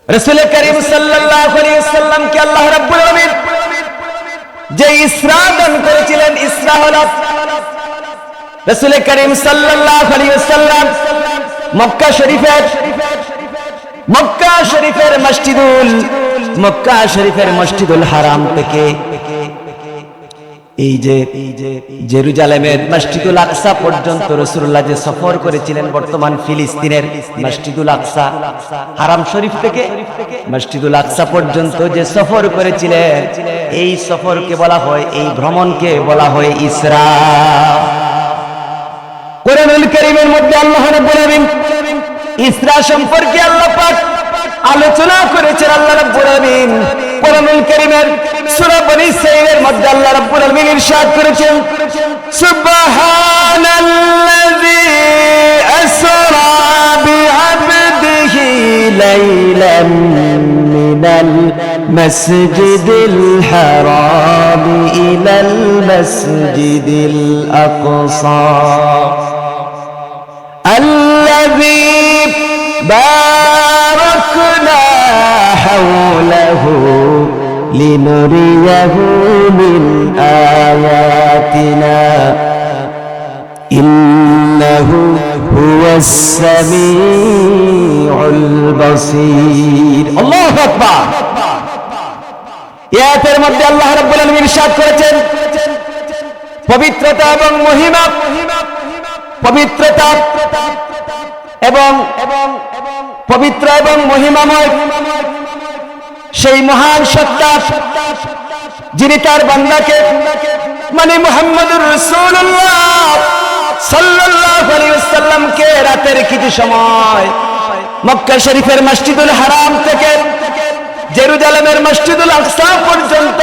রাসূল করিম সাল্লাল্লাহু আলাইহি ওয়াসাল্লামকে আল্লাহ রাব্বুল আলামিন যে ইসরা দান করেছিলেন, ইসরা হলো রাসূল করিম সাল্লাল্লাহু আলাইহি ওয়াসাল্লাম মক্কা শরীফের মসজিদুল হারাম থেকে এই যে জেরুজালেমের মসজিদুল আকসা পর্যন্ত রাসূলুল্লাহ যে সফর করেছিলেন, বর্তমান ফিলিস্তিনের মসজিদুল আকসা, হারাম শরীফ থেকে মসজিদুল আকসা পর্যন্ত যে সফর করেছিলেন, এই সফরকে বলা হয়, এই ভ্রমণকে বলা হয় ইসরা। কোরআনুল কারীমের মধ্যে আল্লাহ রাব্বুল আলামিন ইসরা সম্পর্কে আল্লাহ পাক আলোচনা করেছেন। আল্লাহ রাব্বুল আলামিন কোরআনুল কারীমের সূরা বনী ইসরাঈলের মধ্যে আল্লাহ রাব্বুল আলামিন ইরশাদ করেছেন, সুবহানাল্লাযী আসরা বিআবদিহি লাইলাম মিনাল মাসজিদিল হারাম ইলাল মাসজিদিল আকসা الذي باركنا حوله لنريه من آياتنا إنه هو السميع البصير الله أكبر। আয়াতের মধ্যে আল্লাহ রাব্বুল আলামিন ইরশাদ করেছেন, পবিত্রতা এবং মহিমা, পবিত্র এবং মহিমাময় সেই মহান সত্তা, যিনি তার বান্দাকে মানে মুহাম্মদুর রাসূলুল্লাহ সাল্লাল্লাহু আলাইহি ওয়াসাল্লামকে রাতের কিছু সময় মক্কা শরীফের মসজিদুল হারাম থেকে জেরুজালেমের মসজিদুল আকসা পর্যন্ত,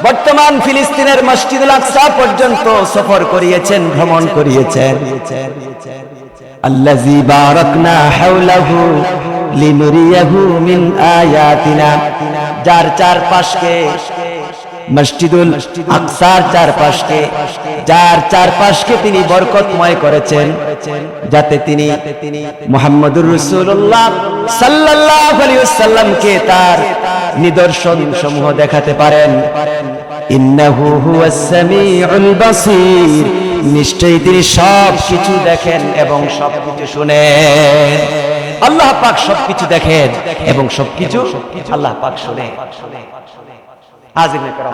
বর্তমান ফিলিস্তিনের মসজিদুল আকসা পর্যন্ত সফর করিয়েছেন, ভ্রমণ করিয়েছেন। আল্লাযী বারাকনা হাওলাহু লিনুরিয়াহু মিন আয়াতিনা, যার চারপাশকে মসজিদুল আকসার চারপাশকে তিনি বরকতময় করেছেন, যাতে তিনি মুহাম্মদুর রাসূলুল্লাহ সাল্লাল্লাহু আলাইহি ওয়াসাল্লামকে তার নিদর্শন সমূহ দেখাতে পারেন। ইন্নাহু হুয়াস সামিউল বাসীর, নিশ্চয়ই তিনি সব কিছু দেখেন এবং সবকিছু শুনেন। আল্লাহ পাক সবকিছু দেখেন এবং সবকিছু আল্লাহ পাক শুনেন। হাজিরিন کرام,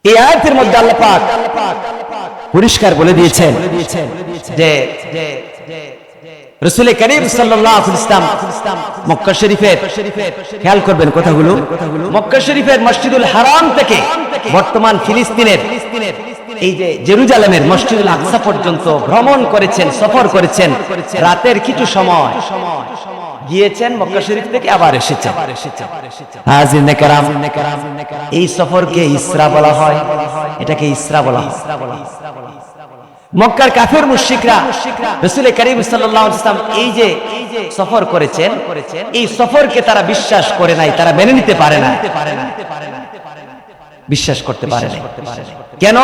এই আয়াতের মধ্যে আল্লাহ পাক পরিষ্কার বলে দিয়েছেন যে রাসূল করিম সাল্লাল্লাহু আলাইহি ওয়াসাল্লাম মক্কা শরীফের, খেয়াল করবেন কথাগুলো, মক্কা শরীফের মসজিদুল হারাম থেকে বর্তমান ফিলিস্তিনের এই যে জেরুজালেমের মসজিদুল আকসা পর্যন্ত ভ্রমণ করেছেন, সফর করেছেন, রাতের কিছু সময় গিয়েছেন, মক্কা শরীফ থেকে আবার এসেছেন। হাজিরিন کرام, এই সফরকে ইসরা বলা হয়, এটাকে ইসরা বলা হয়। মক্কার কাফের মুশরিকরা রাসূল করিম সাল্লাল্লাহু আলাইহি ওয়াসাল্লাম এই যে সফর করেছেন, এই সফরকে তারা বিশ্বাস করে নাই, তারা মেনে নিতে পারে না, বিশ্বাস করতে পারে না। কেন?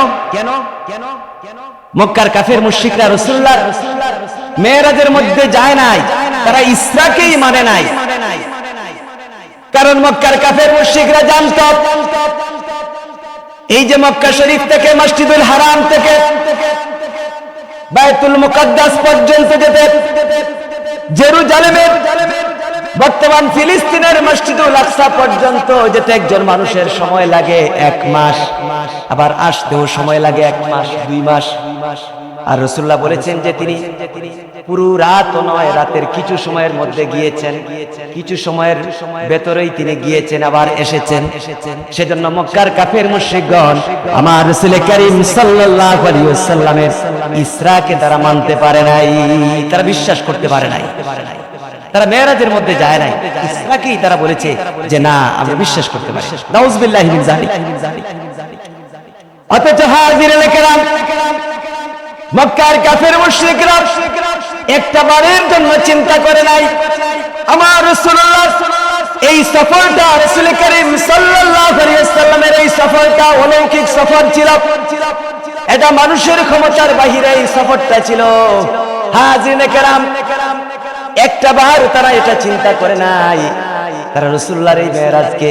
মক্কার কাফের মুশরিকরা রাসূলুল্লাহর মেরাজের মধ্যে যায় নাই, তারা ইসরাকেই মানে নাই। কারণ মক্কার কাফের মুশরিকরা জানতো এই যে মক্কা শরীফ থেকে মসজিদুল হারাম থেকে বাইতুল মুকাদ্দাস পর্যন্ত যেতে, জেরুজালেমের বর্তমান ফিলিস্তিনের মসজিদুল আকসা পর্যন্ত যেতে একজন মানুষের সময় লাগে 1 মাস, আবার আসতেও সময় লাগে 1 মাস 2 মাস। আর রাসূলুল্লাহ বলেছেন যে তিনি পুরো রাত নয়, রাতের কিছু সময়ের মধ্যে গিয়েছেন, কিছু সময়ের ভেতরেই তিনি গিয়েছেন, আবার এসেছেন। সেজন্য মক্কার কাফের মুশরিকগণ আমার রাসূল করিম সাল্লাল্লাহু আলাইহি ওয়াসাল্লামের ইসরাকে তারা মানতে পারে নাই, তারা বিশ্বাস করতে পারে নাই, তারা মেরাজের মধ্যে যায় নাই, ইসরাকেই তারা বলেছে যে না, আমরা বিশ্বাস করতে পারি। নাউযুবিল্লাহি মিন যালিক। অথচ হাজিরিন کرام, মক্কার কাফের মুশরিকরা একটা বারের জন্য চিন্তা করে নাই আমার রাসূলুল্লাহ এই সফরটা, রাসূল করিম সাল্লাল্লাহু আলাইহি ওয়াসাল্লামের এই সফরটা অলৌকিক সফর ছিল, এটা মানুষের ক্ষমতার বাহিরে এই সফরটা ছিল। হাজিরিন کرام, একটা বার তারা এটা চিন্তা করে নাই, তারা রাসূলুল্লাহর এই মেরাজকে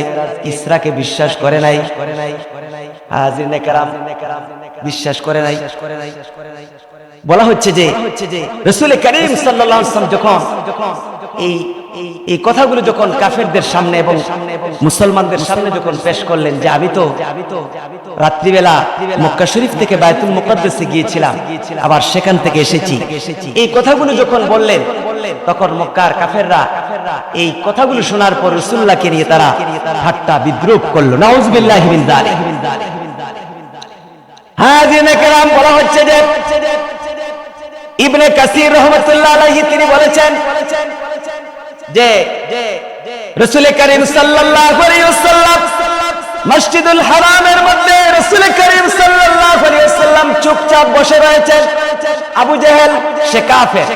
ইসরাকে বিশ্বাস করে নাই। হাজিরিনে কেরাম, বিশ্বাস করে নাই। বলা হচ্ছে যে রাসূল করিম সাল্লাল্লাহু আলাইহি ওয়াসাল্লাম যখন এই কথাগুলো যখন কাফেরদের সামনে এবং মুসলমানদের সামনে যখন পেশ করলেন যে আমি তো রাত্রিবেলা মক্কা শরীফ থেকে বায়তুল মুকাদ্দাসে গিয়েছিলাম, আবার সেখান থেকে এসেছি, এই কথাগুলো যখন বললেন তখন মক্কার কাফেররা এই কথাগুলো শোনার পর রাসূলুল্লাহকে নিয়ে তারা ঠাট্টা বিদ্রূপ করলো। নাউযুবিল্লাহি মিন যালিক। হাজিরিনে কেরাম, বলা হচ্ছে যে ইবনে কাসির রাহমাতুল্লাহ আলাইহি তিনি বলেছেন যে রাসূল করিম সাল্লাল্লাহু আলাইহি ওয়াসাল্লাম মসজিদুল হারামের মধ্যে রাসূল করিম সাল্লাল্লাহু আলাইহি ওয়াসাল্লাম চুপচাপ বসে রয়েছেন। আবু জেহেল সে কাফের,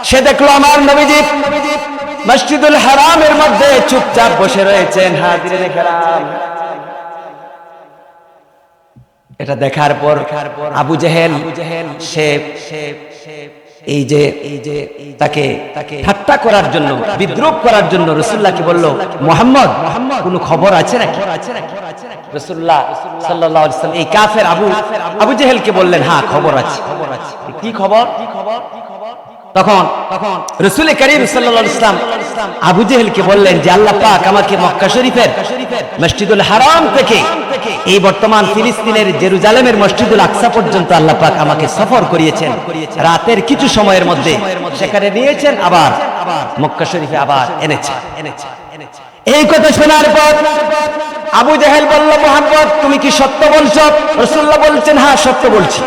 সে দেখলো আমার নবীজি মসজিদুল হারামের মধ্যে চুপচাপ বসে রয়েছেন। হাজিরিনে কেরাম, এটা দেখার পর আবু জেহেল সে এই যে তাকে ঠাট্টা করার জন্য, বিদ্রূপ করার জন্য রাসূলুল্লাহকে বলল, মুহাম্মদ কোনো খবর আছে নাকি? রাসূলুল্লাহ সাল্লাল্লাহু আলাইহি ওয়াসাল্লাম এই কাফের আবু জেহেলকে বললেন, হ্যাঁ খবর আছে। কি খবর? তখন রাসূল করিম সাল্লাল্লাহু আলাইহি ওয়াসাল্লাম আবু জেহেলকে বললেন যে আল্লাহ পাক আমাকে মক্কা শরীফের মসজিদুল হারাম থেকে এই বর্তমান ফিলিস্তিনের জেরুজালেমের মসজিদুল আকসা পর্যন্ত আল্লাহ পাক আমাকে সফর করিয়েছেন, রাতের কিছু সময়ের মধ্যে সেখানে নিয়েছেন, আবার মক্কা শরীফে আবার এনেছেন। এই কথা শোনার পর আবু জেহেল বলল, মুহাম্মদ তুমি কি সত্য বলছো? রাসূলুল্লাহ বলছেন, হ্যাঁ সত্য বলছি।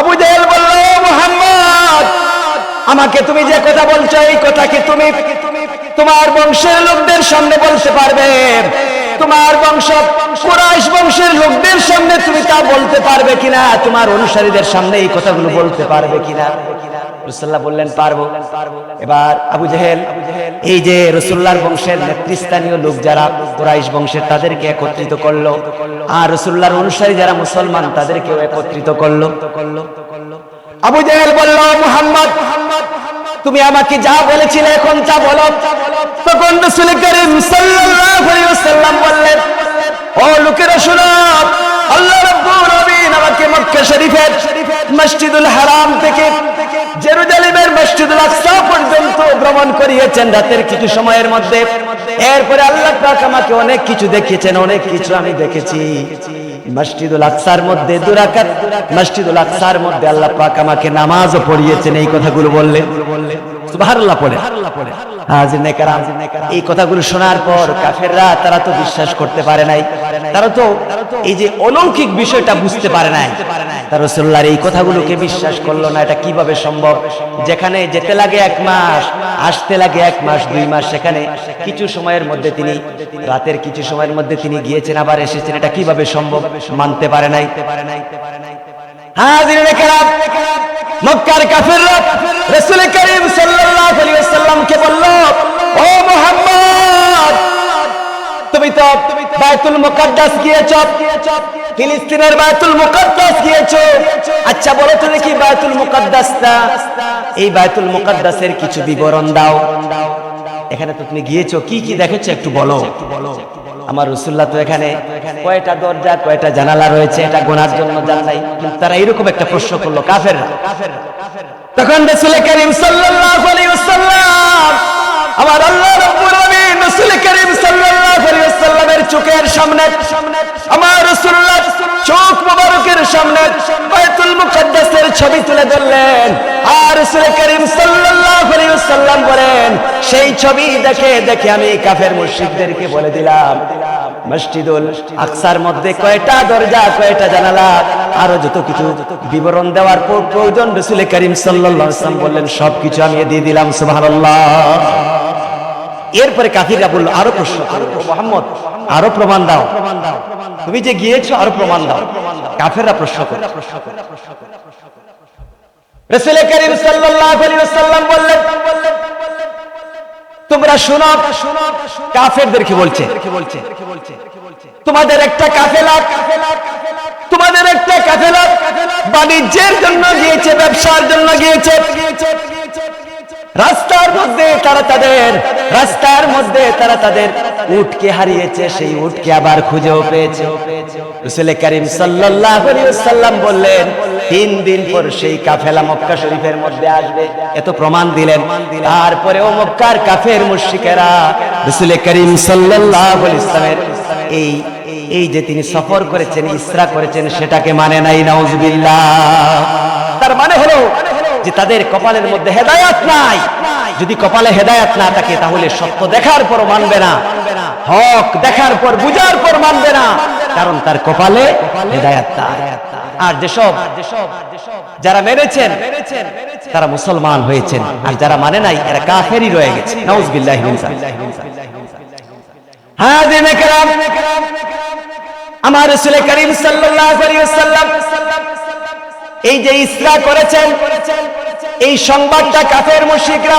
আবু জেহেল বলল, মুহাম্মদ আমাকে তুমি যে কথা বলছো এই কথা কি তুমি তোমার বংশের লোকদের সামনে বলতে পারবে? তোমার বংশ কুরাইশ বংশের লোকদের সামনে তুমি তা বলতে পারবে কিনা? তোমার অনুসারীদের সামনে এই কথাগুলো বলতে পারবে কিনা? রাসূলুল্লাহ বললেন, পারবো। এবার আবু জেহেল এই যে রাসূলুল্লাহর বংশের নেতৃস্থানীয় লোক যারা কুরাইশ বংশের তাদেরকে একত্রিত করলো, আর রাসূলুল্লাহর অনুসারী যারা মুসলমান তাদেরকেও একত্রিত করলো। আবু জেহেল বলল, মুহাম্মদ তুমি আমাকে যা বলেছিলে এখন তা বলো। তখন রাসূল করিম সাল্লাল্লাহু আলাইহি ওয়াসাল্লাম বললেন, ও লোকেরা শুনো, আল্লাহ রাব্বুল আলামিন আমাকে মক্কা শরীফের মসজিদুল হারাম থেকে জেরুজালেমের মসজিদুল আকসা পর্যন্ত ভ্রমণ করিয়েছেন রাতের কিছু সময়ের মধ্যে। এরপরে আল্লাহ পাক আমাকে অনেক কিছু দেখিয়েছেন, অনেক কিছু আমি দেখেছি। মসজিদুল আকসার মধ্যে দুরাকাত, মসজিদুল আকসার মধ্যে আল্লাহ পাক আমাকে নামাজও পড়িয়েছেন। এই কথাগুলো বললেন, সুবহানাল্লাহ পড়ে। হাজিরিনে কেরাম, এই কথাগুলো শোনার পর কাফেররা তারা তো বিশ্বাস করতে পারে নাই, তারা তো এই যে অলৌকিক বিষয়টা বুঝতে পারে নাই। তারা রাসূলুল্লাহর এই কথাগুলোকে বিশ্বাস করলো না। এটা কিভাবে সম্ভব? যেখানে যেতে লাগে 1 মাস, আসতে লাগে 1 মাস 2 মাস, সেখানে কিছু সময়ের মধ্যে তিনি রাতের কিছু সময়ের মধ্যে তিনি গিয়েছেন আবার এসেছেন, এটা কিভাবে সম্ভব? মানতে পারে নাই। হাজিরিনে কেরাম, মক্কার কাফেররা রাসূল করিম সাল্লাল্লাহু আলাইহি ওয়াসাল্লামকে বলল, ও মুহাম্মদ তুমি তো বায়তুল মুকাদ্দাস গিয়েছো, ফিলিস্তিনের বায়তুল মুকাদ্দাস গিয়েছো। আচ্ছা বলো তো দেখি বায়তুল মুকাদ্দাসটা, এই বায়তুল মুকাদ্দাসের কিছু বিবরণ দাও। এখানে তো তুমি গিয়েছো, কি কি দেখেছো একটু বলো। আমার রাসূলুল্লাহ তো এখানে কয়টা দরজা কয়টা জানালা রয়েছে এটা গোনার জন্য জান নাই, কিন্তু তারা এরকম একটা প্রশ্ন করলো কাফেররা। তখন রাসূল করিম সাল্লাল্লাহু আলাইহি ওয়াসাল্লাম, আমার আল্লাহ রাব্বুল আলামিন রাসূল করিম সাল্লাল্লাহু আলাইহি ওয়াসাল্লামের চোখের সামনে, আমার রাসূলুল্লাহ চোখ মোবারকের সামনে বায়তুল মুকাদ্দাসের ছবি তুলে ধরলেন। আর রাসূল করিম সাল্লাল্লাহু আলাইহি ওয়াসাল্লাম বলেন, সেই ছবি দেখে দেখে আমি কাফের মুশরিকদেরকে বলে দিলাম মসজিদুল আকসার মধ্যে কয়টা দরজা কয়টা জানালা আরো যত কিছু বিবরণ দেওয়ার প্রয়োজন রাসূল করিম সাল্লাল্লাহু আলাইহি ওয়াসাল্লাম বললেন সবকিছু আমি দিয়ে দিলাম। সুবহানাল্লাহ। এরপরে কাফিররা বলল, আরো প্রশ্ন করো, মুহাম্মদ আরো প্রমাণ দাও, তুমি যে গিয়েছো আরো প্রমাণ দাও। কাফেররা প্রশ্ন করে। রাসূল করিম সাল্লাল্লাহু আলাইহি ওয়াসাল্লাম বললেন, তোমরা শোনো, কাফেরদেরকে বলছে তোমাদের একটা কাফেলা বাণিজ্যের জন্য গিয়েছে, ব্যবসার জন্য গিয়েছে। রাস্তার মধ্যে তারা তাদের উটকে হারিয়েছে, সেই উটকে আবার খুঁজেও পেয়েছে। রাসূল করিম সাল্লাল্লাহু আলাইহি ওয়াসাল্লাম বললেন 3 দিন পর সেই কাফেলা মক্কা শরীফের মধ্যে আসবে, এত প্রমাণ দিলেন। তারপরেও মক্কার কাফের মুশরিকেরা রাসূল করিম সাল্লাল্লাহু আলাইহি ওয়াসাল্লামের এই যে তিনি সফর করেছেন, ইসরা করেছেন, সেটাকে মানে নাই। নাউজুবিল্লাহ। তার মানে হলো যে তাদের কপালের মধ্যে হেদায়েত নাই। যদি কপালে হেদায়েত না থাকে তাহলে সত্য দেখার পর মানবে না, হক দেখার পর বুঝার পর মানবে না, কারণ তার কপালে হেদায়েত নাই। আর যেসব যারা মেনেছেন তারা মুসলমান হয়েছেন, আর যারা মানে নাই এরা কাফেরই রয়ে গেছে। নাউজুবিল্লাহি মিন যালিক। হাজিরিনে কেরাম, আমার রাসূল করিম সাল্লাল্লাহু আলাইহি ওয়াসাল্লাম এই যে ইসরা করেছেন, এই সংবাদটা কাফের মুশরিকরা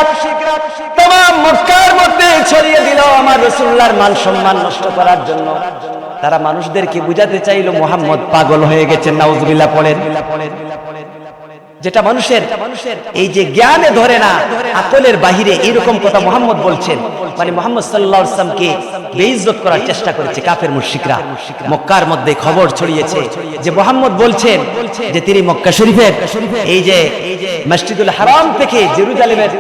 तमाम মক্কার মধ্যে ছড়িয়ে দিল আমার রাসূলুল্লাহর মান সম্মান নষ্ট করার জন্য। তারা মানুষদেরকে বুঝাতে চাইল মুহাম্মদ পাগল হয়ে গেছেন। নাউজুবিল্লাহ পড়েন। যেটা মানুষের এই যে জ্ঞানে ধরে না, আকলের বাহিরে এরকম কথা মুহাম্মদ বলছেন, মানে মুহাম্মদ সাল্লাল্লাহু আলাইহি ওয়াসাল্লামকে বেইজ্জত করার চেষ্টা করেছে কাফের মুশরিকরা। মক্কার মধ্যে খবর ছড়িয়েছে যে মুহাম্মদ বলছেন যে তিনি মক্কা শরীফের এই যে মসজিদুল হারাম থেকে জেরুজালেমের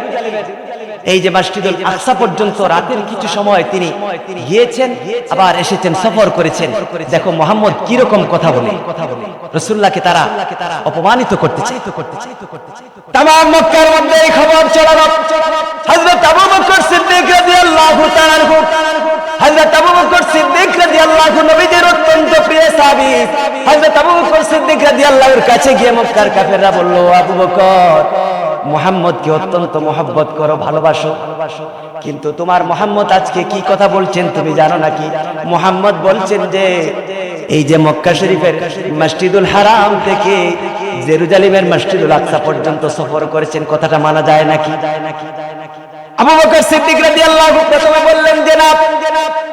এই যে মসজিদুল আকসা পর্যন্ত রাতের কিছু সময় তিনি গিয়েছেন, আবার এসেছেন, সফর করেছেন। দেখো মুহাম্মদ কি রকম কথা বলে, রাসূলুল্লাহকে তারা অপমানিত করতে চায়। तमाम মক্কার মধ্যে এই খবর ছড়ালো। হযরত আবু বকর সিদ্দিক রাদিয়াল্লাহু তাআলা আনহু, হযরত আবু বকর সিদ্দিক রাদিয়াল্লাহু নবীজির অত্যন্ত প্রিয় সাহাবী, হযরত আবু বকর সিদ্দিক রাদিয়াল্লাহুর কাছে গিয়ে মক্কার কাফেররা বলল, আবু বকর, মুহাম্মদকে অত্যন্ত মহব্বত করো, ভালোবাসো, কিন্তু তোমার মুহাম্মদ আজকে কি কথা বলছেন তুমি জানো নাকি? মুহাম্মদ বলছেন যে এই যে মক্কা শরীফের মসজিদুল হারাম থেকে জেরুজালেমের মসজিদুল আকসা পর্যন্ত সফর করেছেন, কথাটা মানা যায় নাকি? আবু বকর সিদ্দিক রাদিয়াল্লাহু প্রথমে বললেন যে না,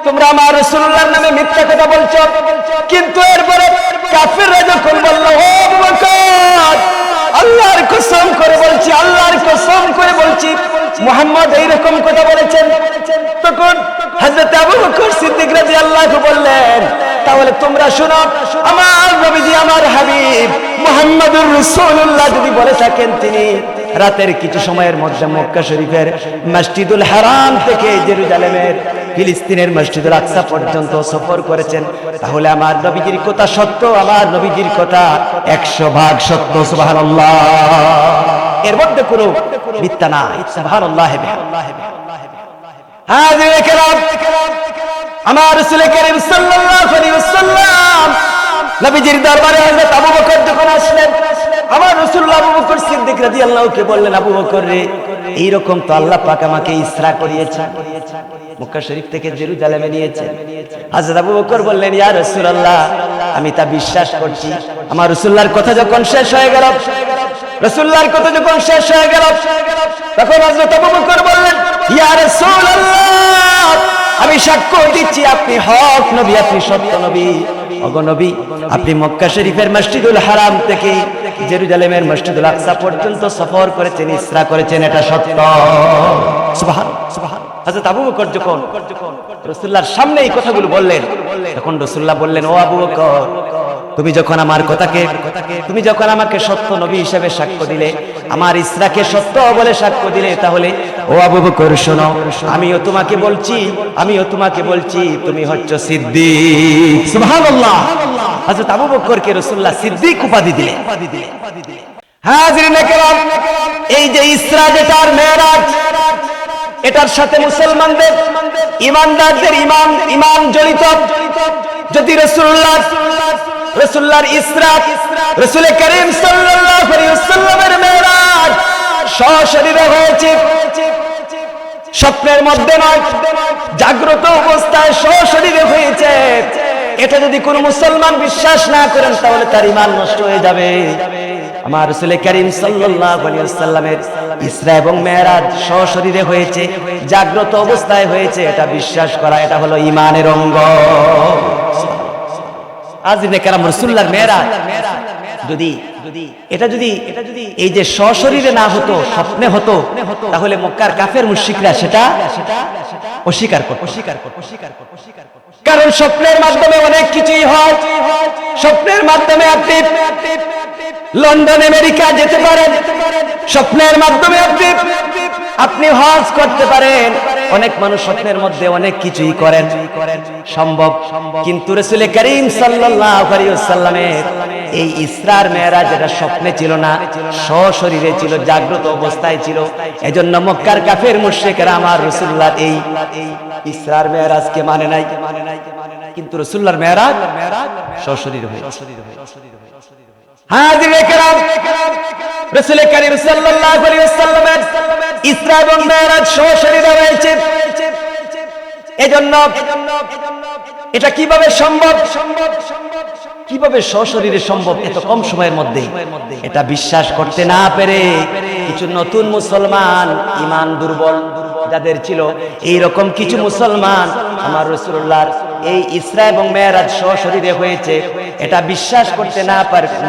তোমরা আমার রাসূলুল্লাহর নামে মিথ্যা কথা বলছো। কিন্তু এরপরে কাফেররা যখন বলল, ও আবু বকর, আল্লাহর কসম করে বলছি, আল্লাহর কসম করে বলছি মুহাম্মদ এইরকম কথা বলেছেন, তখন হযরত আবু বকর সিদ্দিক রাদিয়াল্লাহু বললেন, তাহলে তোমরা শোনো, আমার নবীজি, আমার হাবিব মুহাম্মদুর রাসূলুল্লাহ যদি বলে থাকেন তিনি রাতের কিছু সময়ের মধ্যে মক্কা শরীফের মসজিদুল হারাম থেকে জেরুজালেমের ফিলিস্তিনের মসজিদুল আকসা পর্যন্ত সফর করেছেন, তাহলে আমার নবীজির কথা সত্য, আমার নবীজির কথা 100% সত্য। সুবহানাল্লাহ, এর মধ্যে কোনো মিথ্যা নাই। সুবহানাল্লাহ। হাজিরিনে কেরাম, আমার রাসূল করিম সাল্লাল্লাহু আলাইহি ওয়াসাল্লাম নবীজির দরবারে হযরত আবু বকর যখন আসলেন, আমার রাসূলুল্লাহ আবু বকর সিদ্দিক রাদিয়াল্লাহু কে বললেন, আবু বকর রে, এইরকম তো আল্লাহ পাক আমাকে ইসরা করিয়েছেন, মক্কা শরীফ থেকে জেরুজালেমে নিয়েছেন। হযরত আবু বকর বললেন, ইয়া রাসূলুল্লাহ, আমি তা বিশ্বাস করছি। আমার রাসূলুল্লাহর কথা যখন শেষ হয়ে গেল, রাসূলুল্লাহর কথা যখন শেষ হয়ে গেল, তখন হযরত আবু বকর বললেন, ইয়া রাসূলুল্লাহ, আমি সাক্ষ্য দিচ্ছি আপনি হক নবী, আপনি সত্য নবী। ওগো নবী, আপনি মক্কা শরীফের মসজিদুল হারাম থেকে জেরুজালেমের মসজিদুল আকসা পর্যন্ত সফর করেছেন, ইসরা করেছেন, এটা সত্য। সুবহানাল্লাহ। হযরত আবু বকর যখন রাসূলুল্লাহর সামনে এই কথাগুলো বললেন, তখন রাসূলুল্লাহ বললেন, ও আবু বকর, তুমি যখন আমার কথাকে, তুমি যখন আমাকে সত্য নবী হিসেবে সাক্ষ্য দিলে, আমার ইসরাকে সত্য বলে সাক্ষ্য দিলে, তাহলে ও আবু বকর শোনো, আমিও তোমাকে বলছি তুমি হচ্ছ সিদ্দিক। সুবহানাল্লাহ। হযরত আবু বকরকে রাসূলুল্লাহ সিদ্দিক উপাধি দিলেন। হাজিরিনে কেরাম, এই যে ইসরা যেটার মেরাজ, এটার সাথে মুসলমানদের ঈমানদারদের ঈমান জড়িত। যদি রাসূলুল্লাহর ইসরা, রাসূল করিম সাল্লাল্লাহু আলাইহি ওয়াসাল্লামের মেরাজ সশরীরে হয়েছে, স্বপ্নের মধ্যে নয়, জাগ্রত অবস্থায় সশরীরে হয়েছে, এটা যদি কোনো মুসলমান বিশ্বাস না করেন তাহলে তার ঈমান নষ্ট হয়ে যাবে। আমার রাসূল করিম সাল্লাল্লাহু আলাইহি ওয়াসাল্লামের ইসরা এবং মেরাজ সশরীরে হয়েছে, জাগ্রত অবস্থায় হয়েছে, এটা বিশ্বাস করা, এটা হলো ঈমানের অঙ্গ। হাজিরিনে কেরাম, রাসূলুল্লাহর মেরাজ যদি এটা যদি এই যে সশরীরে না হতো, স্বপ্নে হতো, তাহলে মক্কার কাফের মুশরিকরা সেটা অস্বীকার করত। কারণ স্বপ্নের মাধ্যমে অনেক কিছুই হয়। স্বপ্নের মাধ্যমে আপনি লন্ডন আমেরিকা যেতে পারেন, স্বপ্নের মাধ্যমে আপনি হজ করতে পারেন। অনেক মানুষ স্বপ্নের মধ্যে অনেক কিছুই করেন, সম্ভব। কিন্তু রাসূল করিম সাল্লাল্লাহু আলাইহি ওয়াসাল্লামের এই ইসরার মেরাজ এটা স্বপ্নে ছিল না, সশরীরে ছিল, জাগ্রত অবস্থায় ছিল। এজন্য মক্কার কাফের মুশরিকরা আমার রাসূলুল্লাহর এই ইসরার মেরাজকে মানে নাই। কিন্তু রাসূলুল্লাহর মেরাজ সশরীরে হয়েছে। হাজির کرام, রাসূল করিম সাল্লাল্লাহু আলাইহি ওয়াসাল্লামের ইসরা এবং মেরাজ সশরীরে হয়েছে। এজন্য এটা কিভাবে সম্ভব, কিভাবে সশরীরে সম্ভব এত কম সময়ের মধ্যে? এটা বিশ্বাস করতে না পেরে কিছু নতুন মুসলমান, ঈমান দুর্বল যাদের ছিল, এই রকম কিছু মুসলমান আমার রাসূলুল্লাহর এই ইসরা এবং মেরাজ সশরীরে হয়েছে এটা বিশ্বাস করতে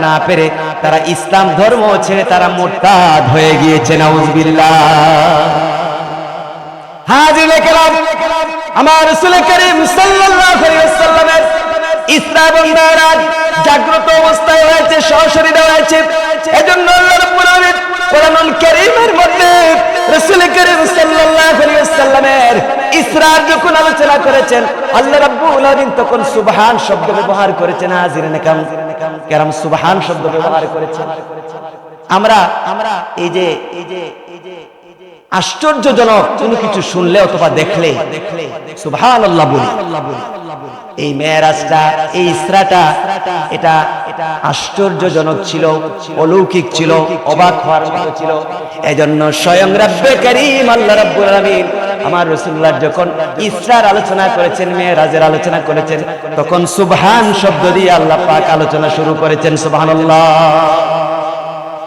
না পেরে তারা ইসলাম ধর্ম ছেড়ে তারা মুরতাদ হয়ে গিয়েছে। নাউযুবিল্লাহ। হাজির کرام, আমার রাসূল করিম সাল্লাল্লাহু আলাইহি ওয়াসাল্লামের ইসরা এবং মেরাজ জাগ্রত অবস্থায় হয়েছে, সশরীরে হয়েছে। এজন্য আল্লাহ রাব্বুল আলামিন কোরআনুল কারীমের মধ্যে রাসূল করিম সাল্লাল্লাহু আলাইহি ওয়াসাল্লামের ইসরার যখন আলোচনা করেছেন, আল্লাহ রাব্বুল আলামিন তখন সুবহান শব্দ ব্যবহার করেছেন। হাজিরিন কিরাম, সুবহান শব্দ ব্যবহার করেছেন। আমরা এই যে আশ্চর্যজনক কোনো কিছু শুনলে অথবা দেখলে সুবহানাল্লাহ বলি। এই মেরাজটা, এই ইসরাটা এটা আশ্চর্যজনক ছিল, অলৌকিক ছিল, অবাক হওয়ার মতো ছিল। এজন্য স্বয়ং রব্বে কারীম আল্লাহ রাব্বুল আলামিন আমার রাসূলুল্লাহ যখন ইসরার আলোচনা করেছেন, মেরাজের আলোচনা করেছেন, তখন সুবহান শব্দ দিয়ে আল্লাহ পাক আলোচনা শুরু করেছেন। সুবহানাল্লাহ।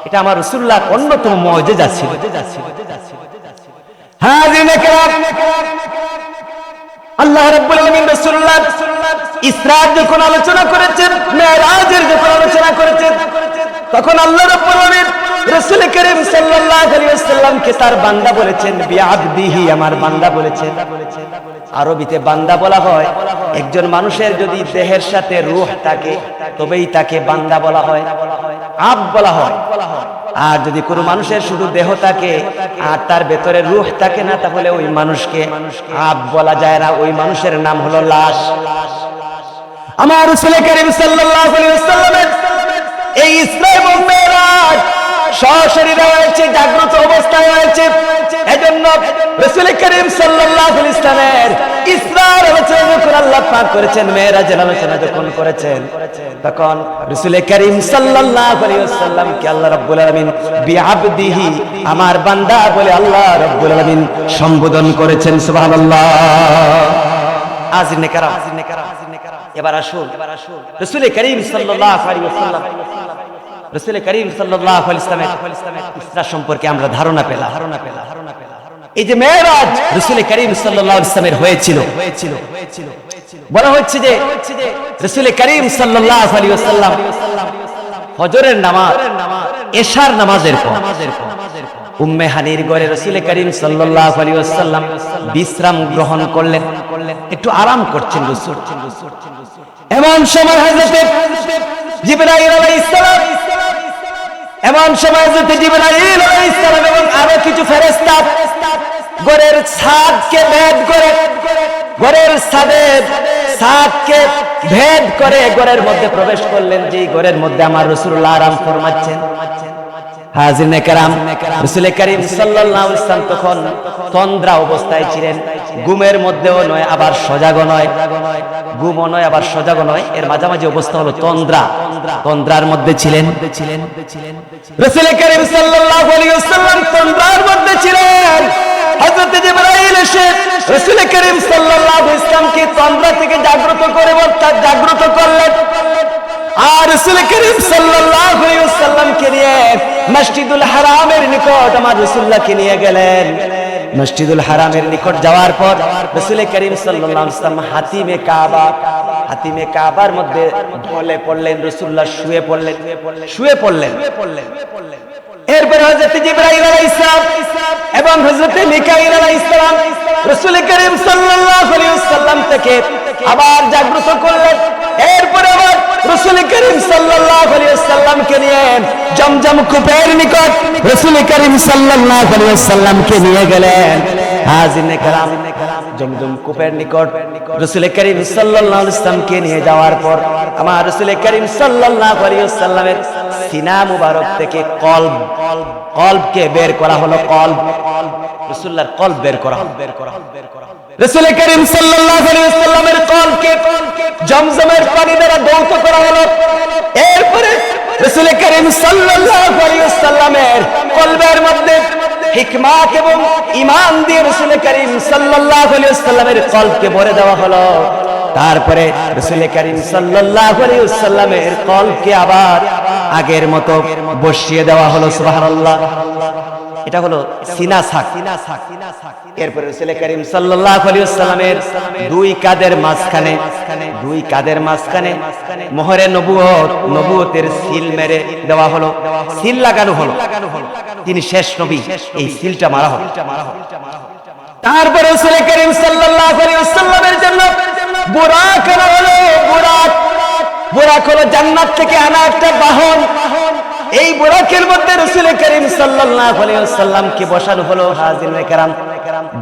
এটা আমার রাসূলুল্লাহর অন্যতম মুজিজা ছিল। হাজিরিন کرام, আল্লাহ রাব্বুল আলামিন রাসূলুল্লাহ ইসরার যখন আলোচনা করেছেন, মেরাজের যখন আলোচনা করেছেন, তখন আল্লাহ রাব্বুল আলামিন রাসূল করিম সাল্লাল্লাহু আলাইহি ওয়াসাল্লামকে তার বান্দা বলেছেন, বিআবদিহি, আমার বান্দা বলেছেন। আরবিতে বান্দা বলা হয় একজন মানুষের যদি দেহের সাথে রূহ থাকে তবেই তাকে বান্দা বলা হয়, আব্দ বলা হয়। আর যদি কোনো মানুষের শুধু দেহ থাকে আর তার ভেতরে রূহ থাকে না, তাহলে ওই মানুষকে আব্দ বলা যায় না, ওই মানুষের নাম হলো লাশ। আমার রাসূল করিম সাল্লাল্লাহু আলাইহি ওয়াসাল্লামের এই ইসরা এবং মেরাজ সশরীরে হয়েছে, জাগ্রত অবস্থায় হয়েছে। এজন্য রাসূল করিম সাল্লাল্লাহু আলাইহি ওয়াসাল্লামের ইসরার আলোচনা যখন আল্লাহ পাক করেছেন, মেরাজের আলোচনা যখন করেছেন, তখন রাসূল করিম সাল্লাল্লাহু আলাইহি ওয়াসাল্লামকে আল্লাহ রাব্বুল আলামিন বিআবদিহি, আমার বান্দা বলে আল্লাহ রাব্বুল আলামিন সম্বোধন করেছেন। সুবহানাল্লাহ। হাজিরিন کرام, এবার আসুন রাসূল করিম সাল্লাল্লাহু আলাইহি ওয়াসাল্লাম, রাসূল করিম সাল্লাল্লাহু আলাইহি ওয়াসাল্লামের ইসরা সম্পর্কে আমরা ধারণা পেলাম। এই যে মেরাজ রাসূল করিম সাল্লাল্লাহু আলাইহি ওয়াসাল্লামের হয়েছিল, বলা হচ্ছে যে রাসূল করিম সাল্লাল্লাহু আলাইহি ওয়াসাল্লাম ফজরের নামাজ, এশার নামাজের পর উম্মে হানির ঘরে রাসূল করিম সাল্লাল্লাহু আলাইহি ওয়াসাল্লাম বিশ্রাম গ্রহণ করলেন, একটু আরাম করছেন রাসূল। এমন সময় হযরত জিবরাইল আলাইহিস সালাম, এমন সময় হযরত জিবরাইল আলাইহিস সালাম এবং আরো কিছু ফেরেশতা ঘরের ছাদকে ভেদ করে, ঘরের ছাদকে ভেদ করে ঘরের মধ্যে প্রবেশ করলেন, যে ঘরের মধ্যে আমার রাসূলুল্লাহ আরাম ফরমাচ্ছেন। হাজিরিন کرام, রাসূল করিম সাল্লাল্লাহু আলাইহি ওয়াসাল্লাম তখন তন্দ্রা অবস্থায় ছিলেন, ঘুমের মধ্যেও নয় আবার সজাগও নয়, ঘুমও নয় আবার সজাগও নয়, এর মাঝামাঝি অবস্থা হলো তন্দ্রা, তন্দ্রার মধ্যে ছিলেন। রাসূল করিম সাল্লাল্লাহু আলাইহি ওয়াসাল্লাম তন্দ্রার মধ্যে ছিলেন। হযরত জিবরাইল এসে রাসূল করিম সাল্লাল্লাহু আলাইহি ওয়াসাল্লামকে তন্দ্রা থেকে জাগ্রত করে জাগ্রত করলেন। আর রাসূল করিম সাল্লাল্লাহু আলাইহি ওয়াসাল্লামকে নিয়ে মসজিদুল হারামের নিকট আমার রাসূলুল্লাহকে নিয়ে গেলেন। মসজিদুল হারামের নিকট যাওয়ার পর রাসূল করিম সাল্লাল্লাহু আলাইহি ওয়াসাল্লাম হাতিমে কাবা, হাতিমে কাবার মধ্যে ঢলে পড়লেন, রাসূলুল্লাহ শুয়ে পড়লেন। এরপরে হযরত জিবরাইল আলাইহিস সালাম এবং হযরত মিকাঈল আলাইহিস সালাম রাসূল করিম সাল্লাল্লাহু আলাইহি ওয়াসাল্লাম থেকে আবার জাগ্রত করলেন। এরপরে আবার রাসূল করিম সাল্লাল্লাহু আলাইহি ওয়াসাল্লামকে নিয়ে জমজম কূপের নিকট রাসূল করিম সাল্লাল্লাহু আলাইহি ওয়াসাল্লামকে নিয়ে গেলেন। হাজিনে কেরাম, জমজম কূপের নিকট রাসূল করিম সাল্লাল্লাহু আলাইহি ওয়াসাল্লামকে নিয়ে যাওয়ার পর আমার রাসূল করিম সাল্লাল্লাহু আলাইহি ওয়াসাল্লামের সিনা মুবারক থেকে কলবকে বের করা হলো। রাসূলুল্লাহর কলব বের করা হলো। রাসূল করিম সাল্লাল্লাহু আলাইহি ওয়াসাল্লামের কলবকে জমজমের পানি দ্বারা ধৌত করা হলো। এরপরে রাসূল করিম সাল্লাল্লাহু আলাইহি ওয়াসাল্লামের কলবের মধ্যে হিকমত এবং ঈমান দিয়ে রাসূল করিম সাল্লাল্লাহু আলাইহি ওয়াসাল্লামের কলবকে ভরে দেওয়া হলো। তারপরে রাসূল করিম সাল্লাল্লাহু আলাইহি ওয়াসাল্লামের কলবকে আবার আগের মতো বসিয়ে দেওয়া হলো। সুবহানাল্লাহ। এটা হলো সিনা সাক। এরপরে রাসূল করিম সাল্লাল্লাহু আলাইহি ওয়াসাল্লামের দুই কাঁধের মাঝখানে মোহরে নবুয়তের সিল মেরে দেওয়া হলো, সিল লাগানো হলো। তিনি শেষ নবী, এই সিলটা মারা হলো। তারপরে রাসূল করিম সাল্লাল্লাহু আলাইহি ওয়াসাল্লামের জন্য বুরাক আনা হলো। বুরাক হলো জান্নাত থেকে আনা একটা বাহন। এই বুরাকের মধ্যে রাসূল করিম সাল্লাল্লাহু আলাইহি ওয়াসাল্লামকে বসানো হলো। হাজিরিনে কেরাম,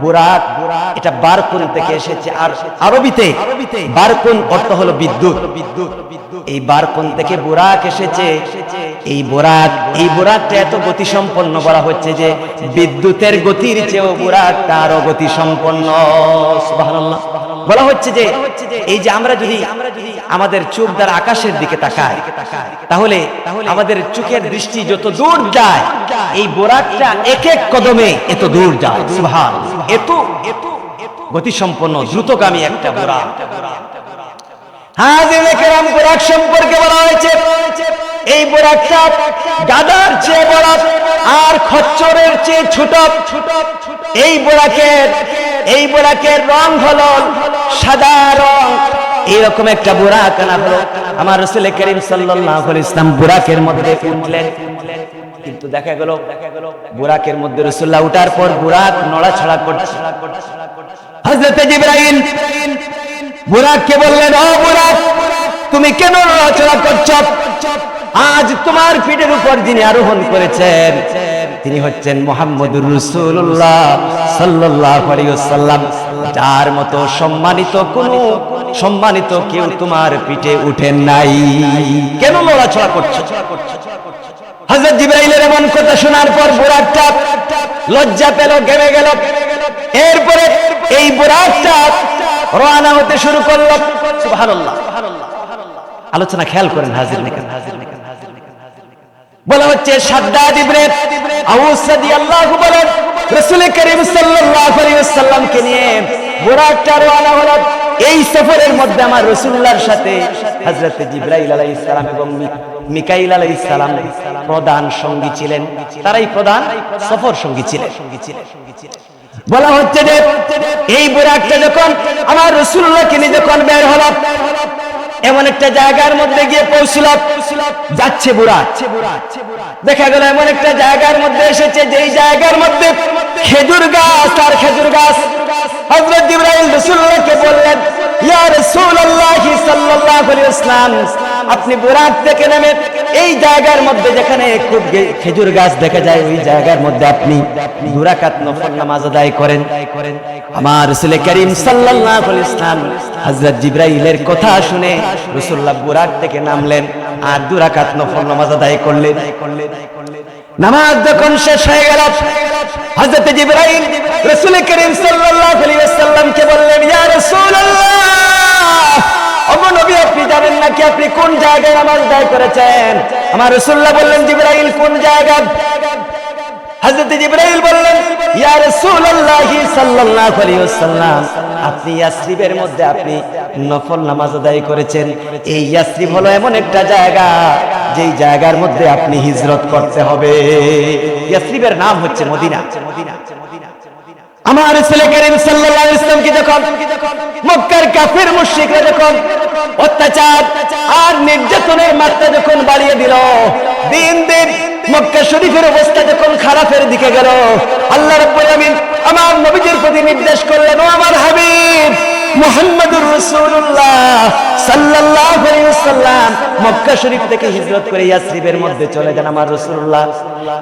বুরাক এটা বারকুন থেকে এসেছে। আর আরবিতে বারকুন অর্থ হলো বিদ্যুৎ। এই বারকুন থেকে বুরাক এসেছে। এই বুরাকটা এত গতি সম্পন্ন বলা হচ্ছে যে বিদ্যুতের গতির চেয়েও বুরাকটা আরো গতি সম্পন্ন। সুবহানাল্লাহ। বলা হচ্ছে যে এই যে আমরা যদি আমাদের চোখ দ্বারা আকাশের দিকে তাকাই, তাহলে আমাদের চোখের দৃষ্টি যত দূর যায়, এই বুরাকটা এক এক কদমে এত দূর যায়। সুবহানাল্লাহ। এত গতি সম্পন্ন দ্রুতগামী একটা বুরাক। হাজিরিনে কেরাম, বুরাক সম্পর্কে বলা হয়েছে এই বুরাকটা গাধার চেয়ে বড় আর খচ্চরের চেয়ে ছোট। এই বুরাকের রং হলো সাদা রং। এইরকম একটা বুরাক আনা হলো। আমার রাসূল করিম সাল্লাল্লাহু আলাইহি ওয়াসাল্লাম বুরাকের মধ্যে উঠলেন। কিন্তু দেখা গেল বুরাকের মধ্যে রাসূলুল্লাহ উঠার পর বুরাক নড়াচড়া করছে। হযরত জিবরাইল বুরাককে বললেন, ও বুরাক, তুমি কেন নড়াচড়া করছো? আজ তোমার পিঠের উপর যিনি আরোহণ করেছেন তিনি হচ্ছেন মুহাম্মদুর রাসূলুল্লাহ সাল্লাল্লাহু আলাইহি ওয়াসাল্লাম। যার মতো সম্মানিত কেউ তোমার পিঠে উঠেন নাই, কেন নড়াচড়া করছো? হযরত জিবরাইলের এমন কথা শোনার পর বুরাকটা লজ্জা পেল, ঘেমে গেল। এরপরে এই বুরাকটা রওনা হতে শুরু করলো। সুবহানাল্লাহ। আলোচনা খেয়াল করেন হাজিরিনে কেরাম। বলা হচ্ছে শাদ্দাদ ইবনে আউস রাদিয়াল্লাহু বলেন রাসূল করিম সাল্লাল্লাহু আলাইহি ওয়াসাল্লামকে নিয়ে বুরাকটা রওনা হলো। এই সফরের মধ্যে আমার রাসূলুল্লাহর সাথে হযরত জিবরাইল আলাইহিস সালাম এবং মিকাঈল আলাইহিস সালাম প্রধান সঙ্গী ছিলেন। তারাই প্রধান সফর সঙ্গী ছিলেন। বলা হচ্ছে যে এই বুরাকটা যখন আমার রাসূলুল্লাহকে নিয়ে যখন বের হলো, এমন একটা জায়গার মধ্যে গিয়ে পৌঁছল। যাচ্ছে বুরাক, দেখা গেল এমন একটা জায়গার মধ্যে এসেছে যেই জায়গার মধ্যে খেজুর গাছ আর খেজুর গাছ। হযরত জিবরাইল রাসূলুল্লাহকে বললেন, ইয়া রাসূলুল্লাহ সাল্লাল্লাহু আলাইহি ওয়াসাল্লাম, আপনি বুরাক থেকে নেমে এই জায়গার মধ্যে যেখানে খুব খেজুর গাছ দেখা যায় ওই জায়গার মধ্যে আপনি 2 রাকাত নফল নামাজ আদায় করেন। আমার রাসূল করিম সাল্লাল্লাহু আলাইহি ওয়াসাল্লাম হযরত জিবরাইলের কথা শুনে রাসূলুল্লাহ বুরাক থেকে নামলেন আর 2 রাকাত নফল নামাজ আদায় করলেন। নামাজ যখন শেষ হয়ে গেল, হযরত জিবরাইল রাসূল করিম সাল্লাল্লাহু আলাইহি ওয়াসাল্লামকে বললেন, ইয়া রাসূলুল্লাহ, ওগো নবী, আপনি জানেন নাকি আপনি কোন জায়গায় নামাজ আদায় করেছেন? আমার রাসূলুল্লাহ বললেন, জিবরাইল কোন জায়গা? হযরত জিবরাইল বললেন, ইয়া রাসূলুল্লাহ সাল্লাল্লাহু আলাইহি ওয়াসাল্লাম, আপনি ইয়াসরিবের মধ্যে আপনি নফল নামাজ আদায় করেছেন। এই ইয়াসরিব হলো এমন একটা জায়গা যেই জায়গার মধ্যে আপনি হিজরত করতে হবে। ইয়াসরিবের নাম হচ্ছে মদিনা। আমার রাসূল করিম সাল্লাল্লাহু আলাইহি ওয়াসাল্লামকে যখন মক্কার কাফির মুশরিকরা যখন অত্যাচার আর নির্যাতনের মাত্রা যখন বাড়িয়ে দিল, দিন দিন মক্কা শরীফের অবস্থা যখন খারাপের দিকে গেল, আল্লাহ রাব্বুল আলামিন আমার নবীজির প্রতি নির্দেশ করলেন, ও আমার হাবিব মুহাম্মদুর রাসূলুল্লাহ সাল্লাল্লাহু আলাইহি ওয়াসাল্লাম মক্কা শরীফ থেকে হিজরত করে ইয়াসরিবের মধ্যে চলে যান। আমার রাসূলুল্লাহ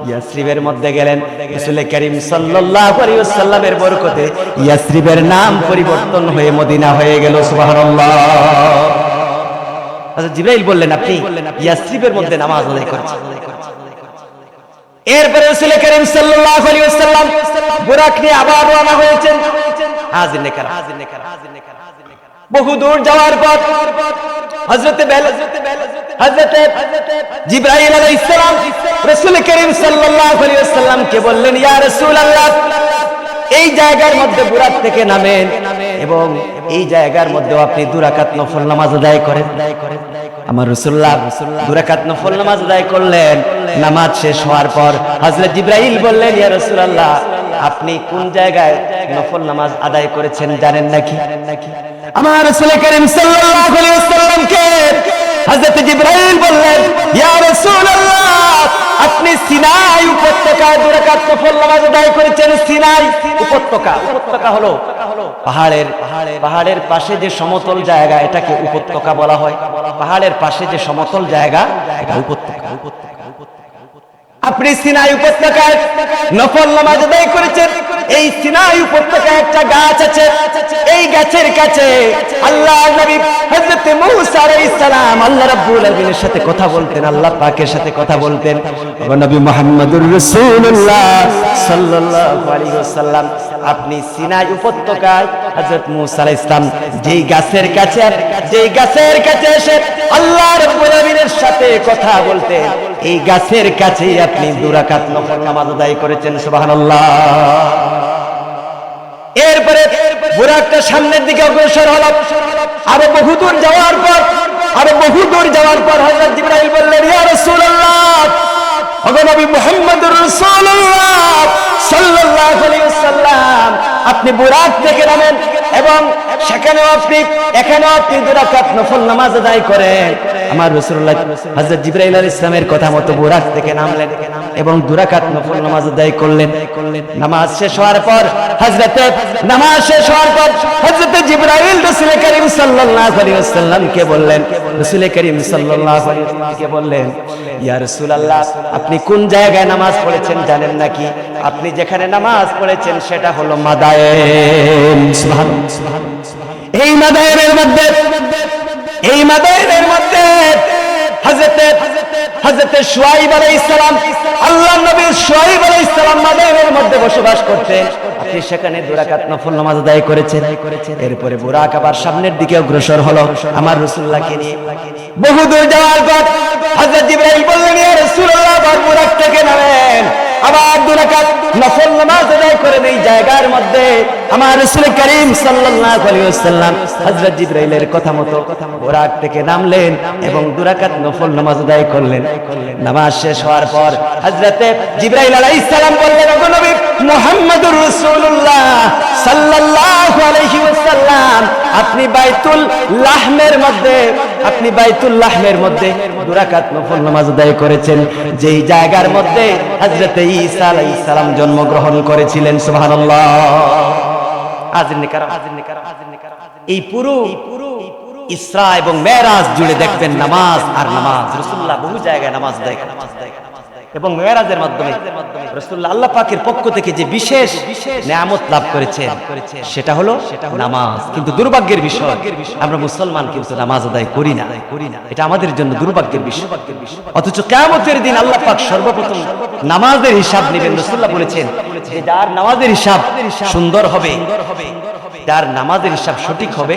ইয়াসরিবের মধ্যে গেলেন। রাসূল করিম সাল্লাল্লাহু আলাইহি ওয়াসাল্লামের বরকতে ইয়াসরিবের নাম পরিবর্তন হয়ে মদিনা হয়ে গেল। সুবহানাল্লাহ। হযরত জিবরাইল বললেন, আপনি ইয়াসরিবের মধ্যে নামাজ আদায় করেছেন। এরপরে রাসূল করিম সাল্লাল্লাহু আলাইহি ওয়াসাল্লাম বুরাক নিয়ে আবার রওনা হয়েছেন। হাজির নেকার বহু দূর যাওয়ার পর হযরত জিবরাইল আলাইহিস সালাম রাসূল করিম সাল্লাল্লাহু আলাইহি ওয়াসাল্লামকে বললেন, ইয়া রাসূলুল্লাহ, এই জায়গার মধ্যে বুরাক থেকে নামেন এবং এই জায়গার মধ্যে আপনি 2 রাকাত নফল নামাজ আদায় করেন। আমার রাসূলুল্লাহ 2 রাকাত নফল নামাজ আদায় করলেন। নামাজ শেষ হওয়ার পর হযরত জিবরাইল বললেন, ইয়া রাসূলুল্লাহ, আপনি কোন জায়গায় নফল নামাজ আদায় করেছেন জানেন নাকি? আমার রাসূল করিম সাল্লাল্লাহু আলাইহি ওয়াসাল্লামকে হযরত জিবরাইল বললেন, ইয়া রাসূলুল্লাহ, আপনি সিনাই উপত্যকায় 2 রাকাত নফল নামাজ আদায় করেছেন। সিনাই উপত্যকা, উপত্যকা হলো পাহাড়ের পাশে যে সমতল জায়গা, এটাকে উপত্যকা বলা হয়। পাহাড়ের পাশে যে সমতল জায়গা, এটা উপত্যকা। আপনি সিনাই উপত্যকায় নফল নামাজ আদায় করেছেন। এই সিনাই উপত্যকায় একটা গাছ আছে, এই গাছের কাছে আল্লাহর নবী হযরত মূসা আলাইহিস সালাম আল্লাহ রাব্বুল আলামিনের সাথে কথা বলতেন, আল্লাহ পাকের সাথে কথা বলতেন। ও নবী মুহাম্মদুর রাসূলুল্লাহ সাল্লাল্লাহু আলাইহি ওয়াসাল্লাম, আপনি সিনাই উপত্যকায় হযরত মূসা আলাইহিস সালাম যেই গাছের কাছে এসে আল্লাহ রাব্বুল আলামিনের সাথে কথা বলতেন, এই গাছের কাছেই আপনি 2 রাকাত নফল নামাজ আদায় করেছেন। সুবহানাল্লাহ। এরপরে বুরাকটা সামনের দিকে অগ্রসর হলো। আরো বহু দূর যাওয়ার পর হযরত জিবরাইল বললেন, ইয়া রাসূলুল্লাহ, ওগো নবী মুহাম্মদুর রাসূলুল্লাহ সাল্লাল্লাহু আলাইহি ওয়াসাল্লাম, আপনি বুরাক থেকে নামেন এবং এখানেও আপনি 2 রাকাত নফল নামাজ আদায় করেন। আমার রাসূলুল্লাহ হযরত জিবরাইল আলাইহিস সালামের কথা মতো বুরাক থেকে নামলেন এবং 2 রাকাত নফল নামাজ আদায় করলেন। নামাজ শেষ হওয়ার পর হযরত জিবরাইল রাসূল করিম সাল্লাল্লাহু আলাইহি ওয়াসাল্লামকে বললেন, রাসূল করিম সাল্লাল্লাহু আলাইহি ওয়াসাল্লামকে বললেন, ইয়া রাসূলুল্লাহ, আপনি কোন জায়গায় নামাজ পড়েছেন জানেন নাকি? আপনি যেখানে নামাজ পড়েছেন সেটা হলো মাদায়েন। সুবহানাল্লাহ। এই মাদায়েনের মধ্যে হযরত শুআয়ব আলাইহিস সালাম, আল্লাহর নবী শুআয়ব আলাইহিস সালাম মাদায়েনের মধ্যে বসবাস করতেন। আপনি সেখানে 2 রাকাত নফল নামাজ আদায় করেছেন। এরপরে বুরাক আবার সামনের দিকে অগ্রসর হলো আমার রাসূলুল্লাহকে নিয়ে। বহু দূর যাওয়ার পর হযরত জিবরাইল বললেন, ইয়া রাসূলুল্লাহ, বুরাক থেকে নামেন, আবার 2 রাকাত নফল নামাজ আদায় করেন। এই জায়গার মধ্যে আমার রাসূল করিম সাল্লাল্লাহু আলাইহি ওয়াসাল্লাম হযরত জিবরাইলের কথা মতো বুরাক থেকে নামলেন এবং 2 রাকাত নফল নামাজ আদায় করলেন। নামাজ শেষ হওয়ার পর হযরত জিবরাইল আলাইহিস সালাম বললেন, ওগো নবী মুহাম্মদুর রাসূলুল্লাহ সাল্লাল্লাহু আলাইহি ওয়াসাল্লাম, আপনি বাইতুল লাহমের মধ্যে 2 রাকাত নফল নামাজ আদায় করেছেন, যেই জায়গার মধ্যে হযরত ঈসা আলাইহিস সালাম জন্মগ্রহণ করেছিলেন। সুবহানাল্লাহ। এই পুরো ইসরা এবং মেরাজ জুড়ে দেখবেন নামাজ আর নামাজ। রাসূলুল্লাহ বহু জায়গায় নামাজ আদায় করেছেন এবং মেরাজের মাধ্যমে রাসূলুল্লাহ আল্লাহ পাকের পক্ষ থেকে যে বিশেষ নিয়ামত লাভ করেছেন সেটা হলো নামাজ। কিন্তু দুর্ভাগ্যের বিষয়, আমরা মুসলমান কিন্তু নামাজ আদায় করি না। এটা আমাদের জন্য দুর্ভাগ্যের বিষয়। অথচ কিয়ামতের দিন আল্লাহ পাক সর্বপ্রথম নামাজের হিসাব নেবেন। রাসূলুল্লাহ বলেছেন, যার নামাজের হিসাব সুন্দর হবে, যার নামাজের হিসাব সঠিক হবে,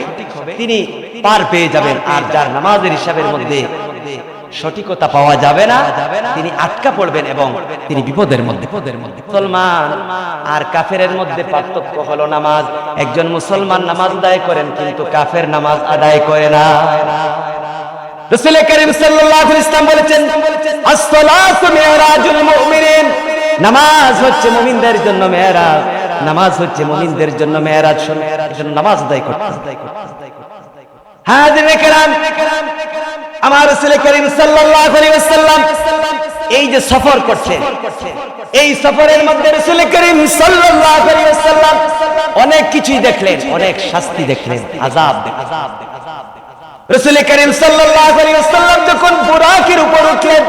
তিনি পার পেয়ে যাবেন। আর যার নামাজের হিসাবের মধ্যে সঠিকতা পাওয়া যাবে না, তিনি আটকা পড়বেন এবং তিনি বিপদের মধ্যে। মুসলমান আর কাফেরের মধ্যে পার্থক্য হলো নামাজ। একজন মুসলমান নামাজ আদায় করেন কিন্তু কাফের নামাজ আদায় করে না। রাসূল করিম সাল্লাল্লাহু আলাইহি ওয়াসাল্লাম বলেছেন, আস-সালাতু মিরাজুল মুমিনিন, নামাজ হচ্ছে মুমিনদের জন্য মেরাজ। নামাজ হচ্ছে মুমিনদের জন্য মেরাজ, জন্য নামাজ আদায় করতে। হাজিরে কেরাম, আমার রাসূল করিম সাল্লাল্লাহু আলাইহি ওয়াসাল্লাম এই যে সফর করছেন, এই সফরের মধ্যে রাসূল করিম সাল্লাল্লাহু আলাইহি ওয়াসাল্লাম অনেক কিছুই দেখলেন, অনেক শাস্তি দেখলেন, আযাব দেখলেন। রাসূল করিম সাল্লাল্লাহু আলাইহি ওয়াসাল্লাম যখন বুরাকের উপর উঠলেন,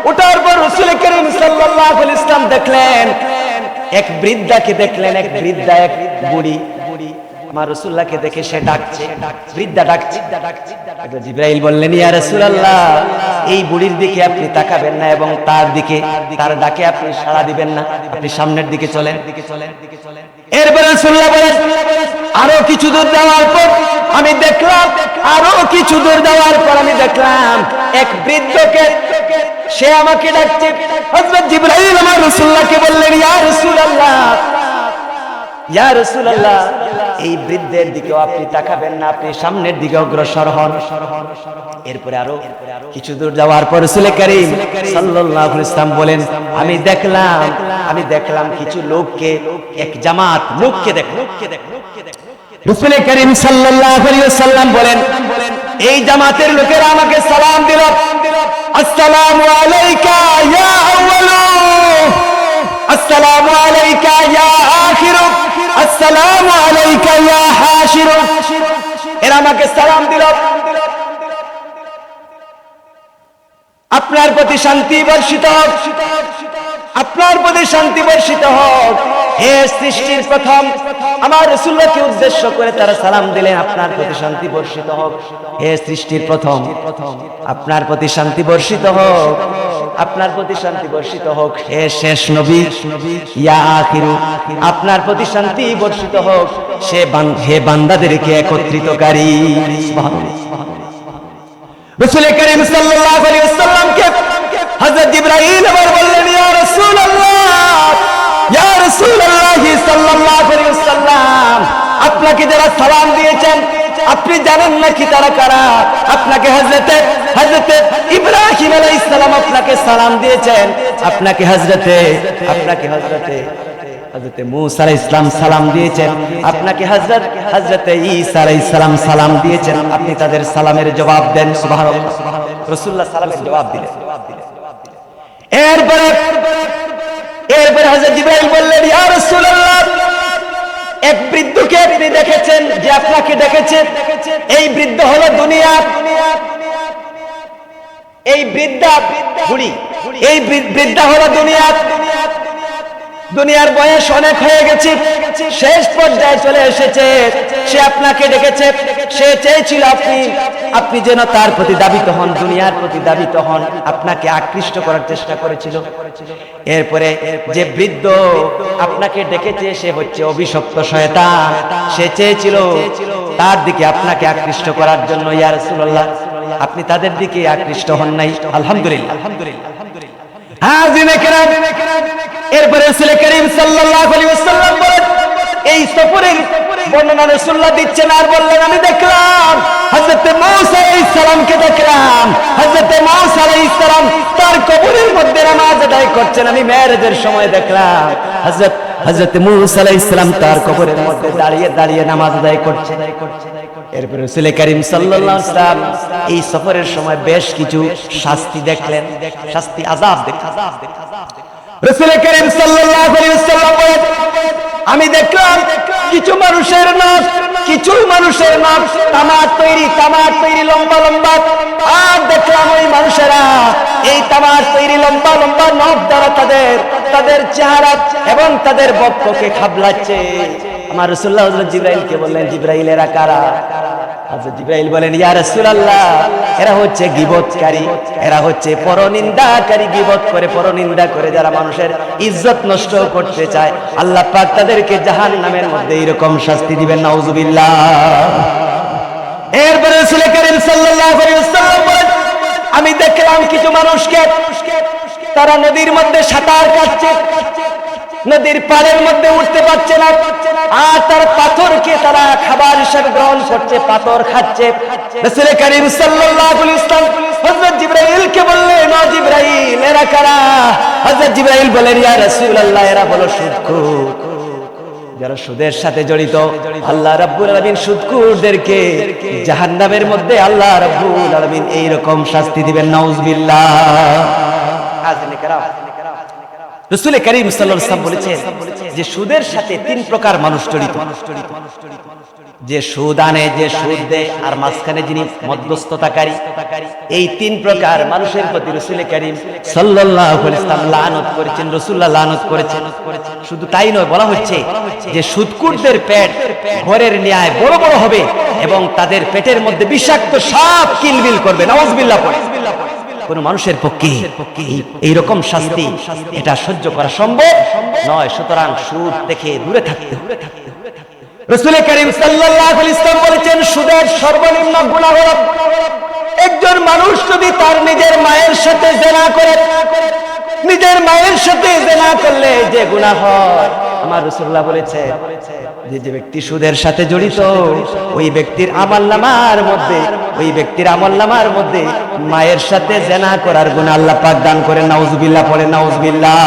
ওঠার পর রাসূল করিম সাল্লাল্লাহু আলাইহি ওয়াসাল্লাম দেখলেন এক বৃদ্ধাকে দেখলেন, এক বৃদ্ধা, এক বুড়ি আমার রাসূলুল্লাহকে দেখে সে ডাকছে, বৃদ্ধা ডাকছে। জিবরাইল বললেন, ইয়া রাসূলুল্লাহ, এই বুড়ির দিকে আপনি তাকাবেন না এবং তার দিকে, তার ডাকে আপনি সাড়া দিবেন না, আপনি সামনের দিকে চলেন। এরপর রাসূলুল্লাহ বলেন, আরো কিছু দূর যাওয়ার পর আমি দেখলাম, আরো কিছু দূর যাওয়ার পর আমি দেখলাম এক বৃদ্ধকে, সে আমাকে ডাকছে। হযরত জিবরাইল আমার রাসূলুল্লাহকে বললেন, ইয়া রাসূলুল্লাহ, ইয়া রাসূলুল্লাহ, এই বৃদ্ধের দিকেও আপনি তাকাবেন না, আপনি সামনের দিকে অগ্রসর হন। এরপরে আরো কিছু দূর যাওয়ার পর রাসূল করিম সাল্লাল্লাহু আলাইহি ওয়াসাল্লাম বলেন, আমি দেখলাম কিছু লোককে, এক জামাত লোককে দেখলাম। রাসূল করিম সাল্লাল্লাহু আলাইহি ওয়াসাল্লাম বলেন, এই জামাতের লোকেরা আমাকে সালাম দিল, আসসালামু আলাইকা ইয়া আউয়ালু, আসসালামু আলাইকা ইয়া আখিরু, আসসালামু আলাইকা ইয়া হাশিরু। এরা আমাকে সালাম দিল, আপনার প্রতি শান্তি বর্ষিত হোক, আপনার প্রতি শান্তি বর্ষিত হোক। হে সৃষ্টির প্রথম, আমার রাসূলুল্লাহকে উদ্দেশ্য করে তারা সালাম দিলেন, আপনার প্রতি শান্তি বর্ষিত হোক। হে সৃষ্টির প্রথম, আপনার প্রতি শান্তি বর্ষিত হোক, আপনার প্রতি শান্তি বর্ষিত হোক। হে শেষ নবী, ইয়া আখিরু, আপনার প্রতি শান্তি বর্ষিত হোক। হে বান্দাদেরকে একত্রিতকারী। রাসূল করিম সাল্লাল্লাহু আলাইহি ওয়াসাল্লামকে হযরত জিবরাইল আবার বললেন, ইয়া রাসূলুল্লাহ, ইয়া রাসূলুল্লাহ সাল্লাল্লাহু আলাইহি ওয়াসাল্লাম, আপনাকে যারা সালাম দিয়েছেন আপনি জানেন নাকি তারা কারা? আপনাকে হযরতে ইব্রাহিম আলাইহিস সালাম আপনাকে সালাম দিয়েছেন, আপনাকে হযরতে মুসা আলাইহিস সালাম সালাম দিয়েছেন, আপনাকে হযরতে ঈসা আলাইহিস সালাম সালাম দিয়েছেন। আপনি তাদের সালামের জবাব দেন। সুবহানাল্লাহ, রাসূলুল্লাহ সালামের জবাব দিলেন। এরপরে হযরত জিবরাইল বললেন, ইয়া রাসূলুল্লাহ, এক বৃদ্ধকে আপনি দেখেছেন যে আপনাকে ডেকেছে, এই বৃদ্ধ হলো দুনিয়া, এই বৃদ্ধা বুড়ি, এই বৃদ্ধা হলো দুনিয়া। দুনিয়ার বয়স অনেক হয়ে গেছে, শেষ পর্যায়ে চলে এসেছে। সে আপনাকে ডেকেছে, সে চেয়েছিল আপনি যেন তার প্রতি দাবিত হন, দুনিয়ার প্রতি দাবিত হন, আপনাকে আকৃষ্ট করার চেষ্টা করেছিল। এরপরে যে বৃদ্ধ আপনাকে ডেকেছে সে হচ্ছে অভিশপ্ত শয়তান, সে চেয়েছিল তার দিকে আপনাকে আকৃষ্ট করার জন্য। ইয়া রাসূলুল্লাহ, আপনি তাদের দিকে আকৃষ্ট হন নাই। আলহামদুলিল্লাহ। এরপরে রাসূল করিম সাল্লাল্লাহু আলাইহি ওয়াসাল্লাম বলেন, এই সফরের বর্ণনা রাসূলুল্লাহ দিচ্ছেন আর বললেন, আমি দেখলাম হযরত মূসা আলাইহিস সালামকে দেখলাম, হযরত মূসা আলাইহিস সালাম তার কবরের মধ্যে নামাজ আদায় করছেন। আমি মেরাজের সময় দেখলাম হযরত মূসা আলাইহিস সালাম তার কবরের মধ্যে দাঁড়িয়ে নামাজ আদায় করছেন। এরপর রাসূল করিম সাল্লাল্লাহু আলাইহি ওয়াসাল্লাম এই সফরের সময় বেশ কিছু শাস্তি দেখলেন, শাস্তি আযাব দেখলেন। রাসূল করিম সাল্লাল্লাহু আলাইহি ওয়াসাল্লাম বলেন, আমি দেখলাম কিছু মানুষের নাক তামার তৈরি লম্বা লম্বা, আর দেখলাম ওই মানুষেরা এই তামার তৈরি লম্বা লম্বা নখ দ্বারা তাদের চেহারা এবং তাদের বক্ষকে খাবলাচ্ছে। আমার রাসূলুল্লাহ হযরত জিবরাইলকে বললেন, জিবরাইল এরা কারা? হযরত জিবরাইল বলেন, ইয়া রাসূলুল্লাহ, এরা হচ্ছে গীবতকারী, এরা হচ্ছে পরনিন্দাকারী, গীবত করে পরনিন্দা করে যারা মানুষের ইজ্জত নষ্ট করতে চায়, আল্লাহ পাক তাদেরকে জাহান্নামের মধ্যে এরকম শাস্তি দিবেন। নাউযুবিল্লাহ। এরপরে রাসূল করিম সাল্লাল্লাহু আলাইহি ওয়াসাল্লাম বলেন, আমি দেখলাম কিছু মানুষকে তারা নদীর মধ্যে সাঁতার কাটছে, নদীর পাড়ের মধ্যে উঠতে পারছে না, আর তার পাথরকে তারা খাবার হিসেবে গ্রহণ করছে, পাথর খাচ্ছে। রাসূল করিম সাল্লাল্লাহু আলাইহি ওয়াসাল্লাম হযরত জিবরাইলকে বললেন, ও জিবরাইল, এরা কারা? হযরত জিবরাইল বলেন, ইয়া রাসূলুল্লাহ, এরা হলো সুদখোর, যারা সুদের সাথে জড়িত, আল্লাহ রাব্বুল আলামিন সুদখোরদেরকে জাহান্নামের মধ্যে আল্লাহ রাব্বুল আলামিন এইরকম শাস্তি দিবেন, নাউজুবিল্লাহ। হাজিরিনে কেরাম, রাসূল করিম সাল্লাল্লাহু আলাইহি ওয়াসাল্লাম বলেছেন যে সুদের সাথে তিন প্রকার মানুষ জড়িত। যে সুদ আনে, যে সুদ দেয়, আর মাঝখানে যিনি মধ্যস্থতাকারী, এই তিন প্রকার মানুষের প্রতি রাসূল করিম সাল্লাল্লাহু আলাইহি ওয়াসাল্লাম লানত করেছেন, রাসূলুল্লাহ লানত করেছেন। শুধু তাই নয়, বলা হচ্ছে যে সুদখোরদের পেট ঘরের ন্যায় বড় বড় হবে এবং তাদের পেটের মধ্যে বিষাক্ত সাপ কিলবিল করবে, নাউজুবিল্লাহ পড়ে। কোন মানুষের পক্ষে এইরকম শাস্তি এটা সহ্য করা সম্ভব নয়, সুতরাং সুদ থেকে দূরে থাকতে হবে। রাসূল করিম সাল্লাল্লাহু আলাইহি ওয়াসাল্লাম বলেছেন সুদের সর্বনিম্ন গুনাহ হলো একজন মানুষ যদি তার নিজের মায়ের সাথে জিনা করে, নিজের মায়ের সাথে জিনা করলে যে গুনাহ হয়, আমার রাসূলুল্লাহ বলেছে যে ব্যক্তি সুদের সাথে জড়িত ওই ব্যক্তির আমলনামার মধ্যে, ওই ব্যক্তির আমলনামার মধ্যে মায়ের সাথে জিনা করার গুনাহ আল্লাহ পাক দান করেন, নাউজুবিল্লাহ পড়েন, নাউজুবিল্লাহ।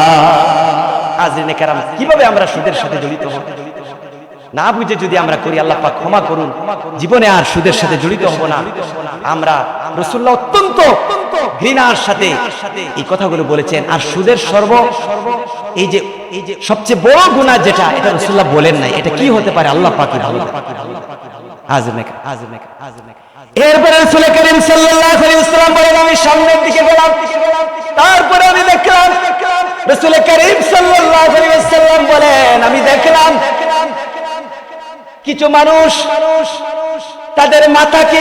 হাজিরিনে কেরাম, কিভাবে আমরা সুদের সাথে জড়িত হব না বুঝে যদি আমরা করি, আল্লাহ পাক ক্ষমা করুন, জীবনে আর সুদের সাথে জড়িত হব না। আমরা রাসূলুল্লাহ অত্যন্ত ঘৃণার সাথে এই কথাগুলো বলেছেন। আর সুদের এই যে সবচেয়ে বড় গুনাহ যেটা, এটা রাসূলুল্লাহ বলেন নাই, এটা কি হতে পারে আল্লাহ পাকই ভালো জানেন। এরপরে রাসূল করিম সাল্লাল্লাহু আলাইহি ওয়াসাল্লাম বলেন, আমি সামনের দিকে গেলাম, তারপরে আমি দেখলাম রাসূল করিম সাল্লাল্লাহু আলাইহি ওয়াসাল্লাম বলেন, আমি দেখলাম কিছু মানুষ তাদের মাথাকে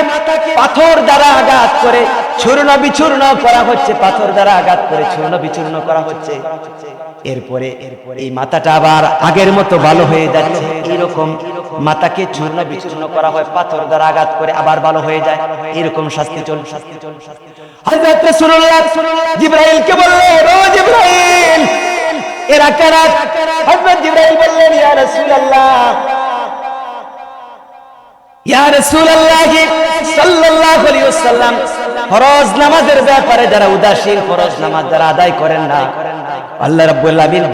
পাথর দ্বারা আঘাত করে চূর্ণ বিচূর্ণ করা হচ্ছে, পাথর দ্বারা আঘাত করে চূর্ণ বিচূর্ণ করা হচ্ছে। এরপরে এই মাথাটা আবার আগের মতো ভালো হয়ে যাচ্ছে। এইরকম মাথাকে চূর্ণ বিচূর্ণ করা হয়, পাথর দ্বারা আঘাত করে আবার ভালো হয়ে যায়, এরকম শাস্তি চলছে। হযরত রাসূলুল্লাহ জিবরাইলকে বললেন, ও জিবরাইল, এরা কারা? হযরত জিবরাইল বললেন, ইয়া রাসূলুল্লাহ, ইয়া রাসূলুল্লাহ সাল্লাল্লাহু আলাইহি ওয়াসাল্লাম, ফরজ নামাজের ব্যাপারে যারা উদাসীন, ফরজ নামাজ যারা আদায় করেন না, আল্লাহ রাব্বুল আলামিন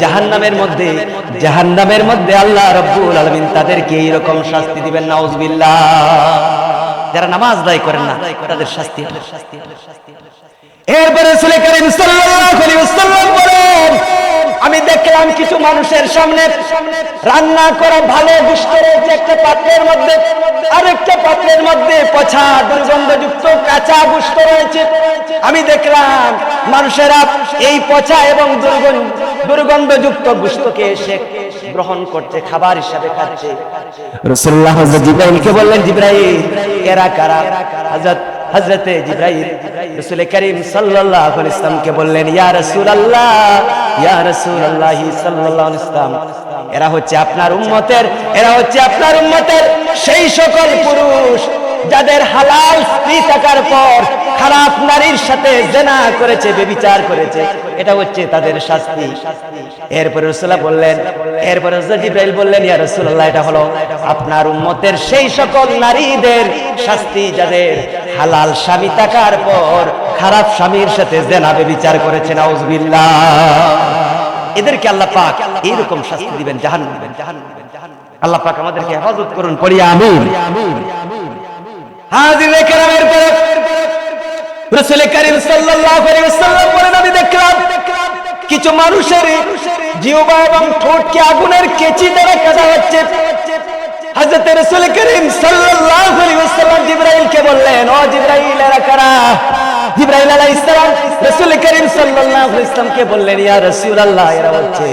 জাহান্নামের মধ্যে আল্লাহ রাব্বুল আলামিন তাদেরকে এইরকম শাস্তি দিবেন, নাউজুবিল্লাহ। যারা নামাজ আদায় করেন না তাদের শাস্তি। এরপরে রাসূল করিম সাল্লাল্লাহু আলাইহি ওয়াসাল্লাম বলেন, আমি দেখলাম কিছু মানুষের সামনে রান্না করা ভালো গোশত রয়েছে একটা পাত্রের মধ্যে, আরেকটা পাত্রের মধ্যে পচা দুর্গন্ধযুক্ত কাঁচা গোশত রয়েছে। আমি দেখলাম মানুষেরা এই পচা এবং দুর্গন্ধযুক্ত গোশতকে এসে গ্রহণ করছে, খাবার হিসাবে খাচ্ছে। রাসূলুল্লাহ হযরত জিবরাইলকে বললেন, জিবরাইল, এরা কারা? হযরতে জিবরাইল রাসূল করিম সাল্লাল্লাহু আলাইহি ওয়াসাল্লামকে বললেন, ইয়া রাসূলুল্লাহ, ইয়া রাসূলুল্লাহ সাল্লাল্লাহু আলাইহি ওয়াসাল্লাম, এরা হচ্ছে আপনার উম্মতের সেই সকল পুরুষ যাদের হালাল স্ত্রী থাকার পর খারাপ নারীর সাথে জিনা করেছে, ব্যভিচার করেছে, এটা হচ্ছে তাদের শাস্তি। এরপরে রাসূলুল্লাহ বললেন, এরপরে জিবরাইল বললেন, ইয়া রাসূলুল্লাহ, এটা হলো আপনার উম্মতের সেই সকল নারীদের শাস্তি যাদের হালাল স্বামী থাকার পর খারাপ স্বামীর সাথে জিনা ব্যভিচার করেছে, নাউজুবিল্লাহ। এদেরকে আল্লাহ পাক এইরকম শাস্তি দিবেন, জাহান্নাম দিবেন। আল্লাহ পাক আমাদেরকে হেফাজত করুন, পড়ি আমিন। হাজিরে কেরামের পরে রাসূল করিম সাল্লাল্লাহু আলাইহি ওয়াসাল্লাম বলেন, আমি দেখলাম কিছু মানুষের জিহ্বা এবং ঠোঁটকে আগুনের কেচি দ্বারা কাটা হচ্ছে। হযরত রাসূল করিম সাল্লাল্লাহু আলাইহি ওয়াসাল্লাম জিবরাইলকে বললেন, ও জিবরাইল, এরা কারা? জিবরাইল আলাইহিস সালাম রাসূল করিম সাল্লাল্লাহু আলাইহি ওয়াসাল্লামকে বললেন, ইয়া রাসূলুল্লাহ, এরা হচ্ছে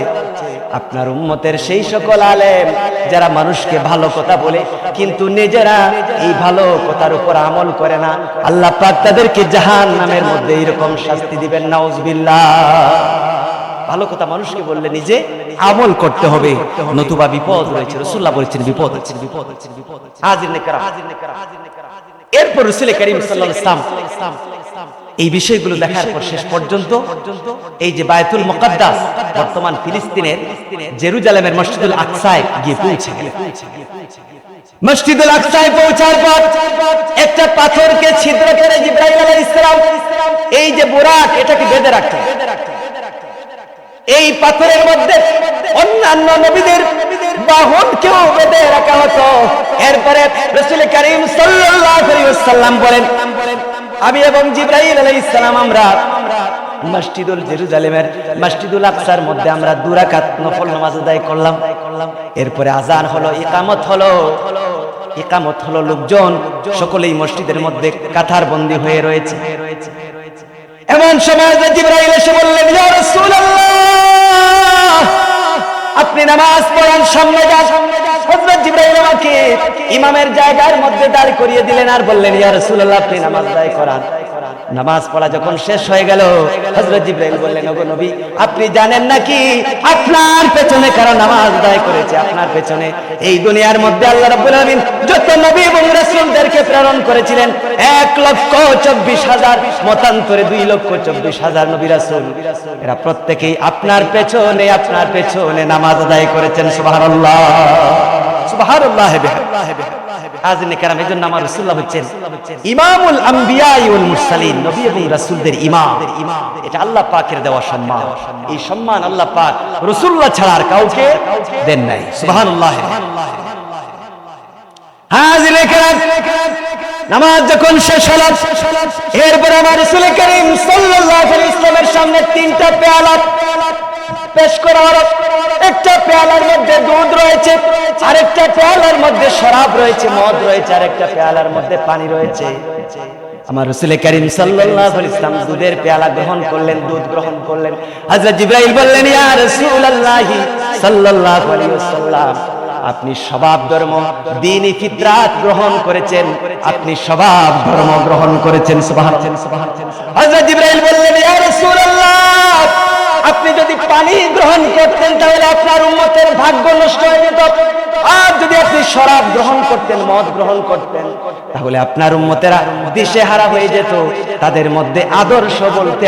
আপনার উম্মতের সেই সকল আলেম যারা মানুষকে ভালো কথা বলে কিন্তু নিজেরা এই ভালো কথার উপর আমল করে না। আল্লাহ পাক তাদেরকে জাহান্নামের মধ্যে এরকম শাস্তি দিবেন, নাউজুবিল্লাহ। ভালো কথা মানুষকে বললে নিজে আমল করতে হবে, নতুবা বিপদ রয়েছে। রাসূলুল্লাহ বলেছেন, বিপদ হচ্ছে। হাজিরিনে কেরাম, এরপর রাসূল করিম সাল্লাল্লাহু আলাইহি ওয়াসাল্লাম এই বিষয়গুলো দেখার পর শেষ পর্যন্ত এই যে বায়তুল মুকাদ্দাস, বর্তমান ফিলিস্তিনের জেরুজালেমের মসজিদুল আকসায় গিয়ে পৌঁছে গেলেন। মসজিদুল আকসায় পৌঁছার পর একটা পাথরকে ছিদ্র করে জিবরাইল আলাইহিস সালাম এই যে বুরাক, এটাকে বেঁধে রাখতেন। এই পাথরের মধ্যে অন্যান্য নবীদের বাহনকেও বেঁধে রাখা হতো। এরপরে রাসূল করিম সাল্লাল্লাহু আলাইহি ওয়াসাল্লাম বলেন, আমি এবং জিবরাইল আলাইহিস সালাম আমরা মসজিদুল জেরুজালেমের মসজিদুল আকসার মধ্যে আমরা 2 রাকাত নফল নামাজ আদায় করলাম। এরপরে আযান হলো, ইকামত হলো, লোকজন সকলেই মসজিদের মধ্যে কাতার বন্দী হয়ে রয়েছে। এমন সময় জিবরাইল এসে বললেন, ইয়া রাসূলুল্লাহ, আপনি নামাজ পড়ান, সামনে যান। হযরত জিবরাইল আমাকে ইমামের জায়গার মধ্যে দাঁড় করিয়ে দিলেন আর বললেন, ইয়া রাসূলুল্লাহ, আপনি নামাজ আদায় করান। নামাজ পড়া যখন শেষ হয়ে গেল, হযরত জিবরাইল বললেন, ওগো নবী, আপনি জানেন নাকি আপনার পেছনে কারা নামাজ আদায় করেছে? আপনার পেছনে এই দুনিয়ার মধ্যে আল্লাহ রাব্বুল আলামিন যত নবী এবং রাসূলদেরকে প্রেরণ করেছিলেন 1,24,000, মতান্তরে 2,24,000 নবী রাসূল, এরা প্রত্যেকেই আপনার পেছনে নামাজ আদায় করেছেন। সুবহানাল্লাহ, সুবহানাল্লাহ। হাজিরিন কেরাম, এজন্য আমার রাসূলুল্লাহ হচ্ছেন ইমামুল আম্বিয়া ওয়াল মুরসালিন, নবী এবং রাসূলদের ইমাম। এটা আল্লাহ পাকের দেওয়া সম্মান। এই সম্মান আল্লাহ পাক রাসূলুল্লাহ ছাড়া আর কাউকে দেন নাই। সুবহানাল্লাহ। হাজিরিন কেরাম, নামাজ যখন শেষ হলো, এরপর আমার রাসূল করিম সাল্লাল্লাহু আলাইহি ওয়াসাল্লামের সামনে 3টা পেয়ালা পেশ করা হলো। একটা পেয়ালার মধ্যে দুধ রয়েছে, আরেকটা পেয়ালার মধ্যে শরাব রয়েছে, মদ রয়েছে, আরেকটা পেয়ালার মধ্যে পানি রয়েছে। আমার রাসূল করিম সাল্লাল্লাহু আলাইহি ওয়াসাল্লাম দুধের পেয়ালা গ্রহণ করলেন, দুধ গ্রহণ করলেন। হযরত জিবরাইল বললেন, ইয়া রাসূলুল্লাহ সাল্লাল্লাহু আলাইহি ওয়াসাল্লাম, আপনি স্বভাব ধর্ম দ্বীনি ফিতরাত গ্রহণ করেছেন, আপনি স্বভাব ধর্ম গ্রহণ করেছেন। সুবহানাল্লাহ। হযরত জিবরাইল বললেন, ইয়া রাসূলুল্লাহ, আপনি যদি পানি গ্রহণ করতেন তাহলে আপনার উম্মতের ভাগ্য নষ্ট হয়ে যেত, আর যদি আপনি শরাব গ্রহণ করতেন, মদ গ্রহণ করতেন, তাহলে আপনার উম্মতেরা দিশেহারা হয়ে যেত, তাদের মধ্যে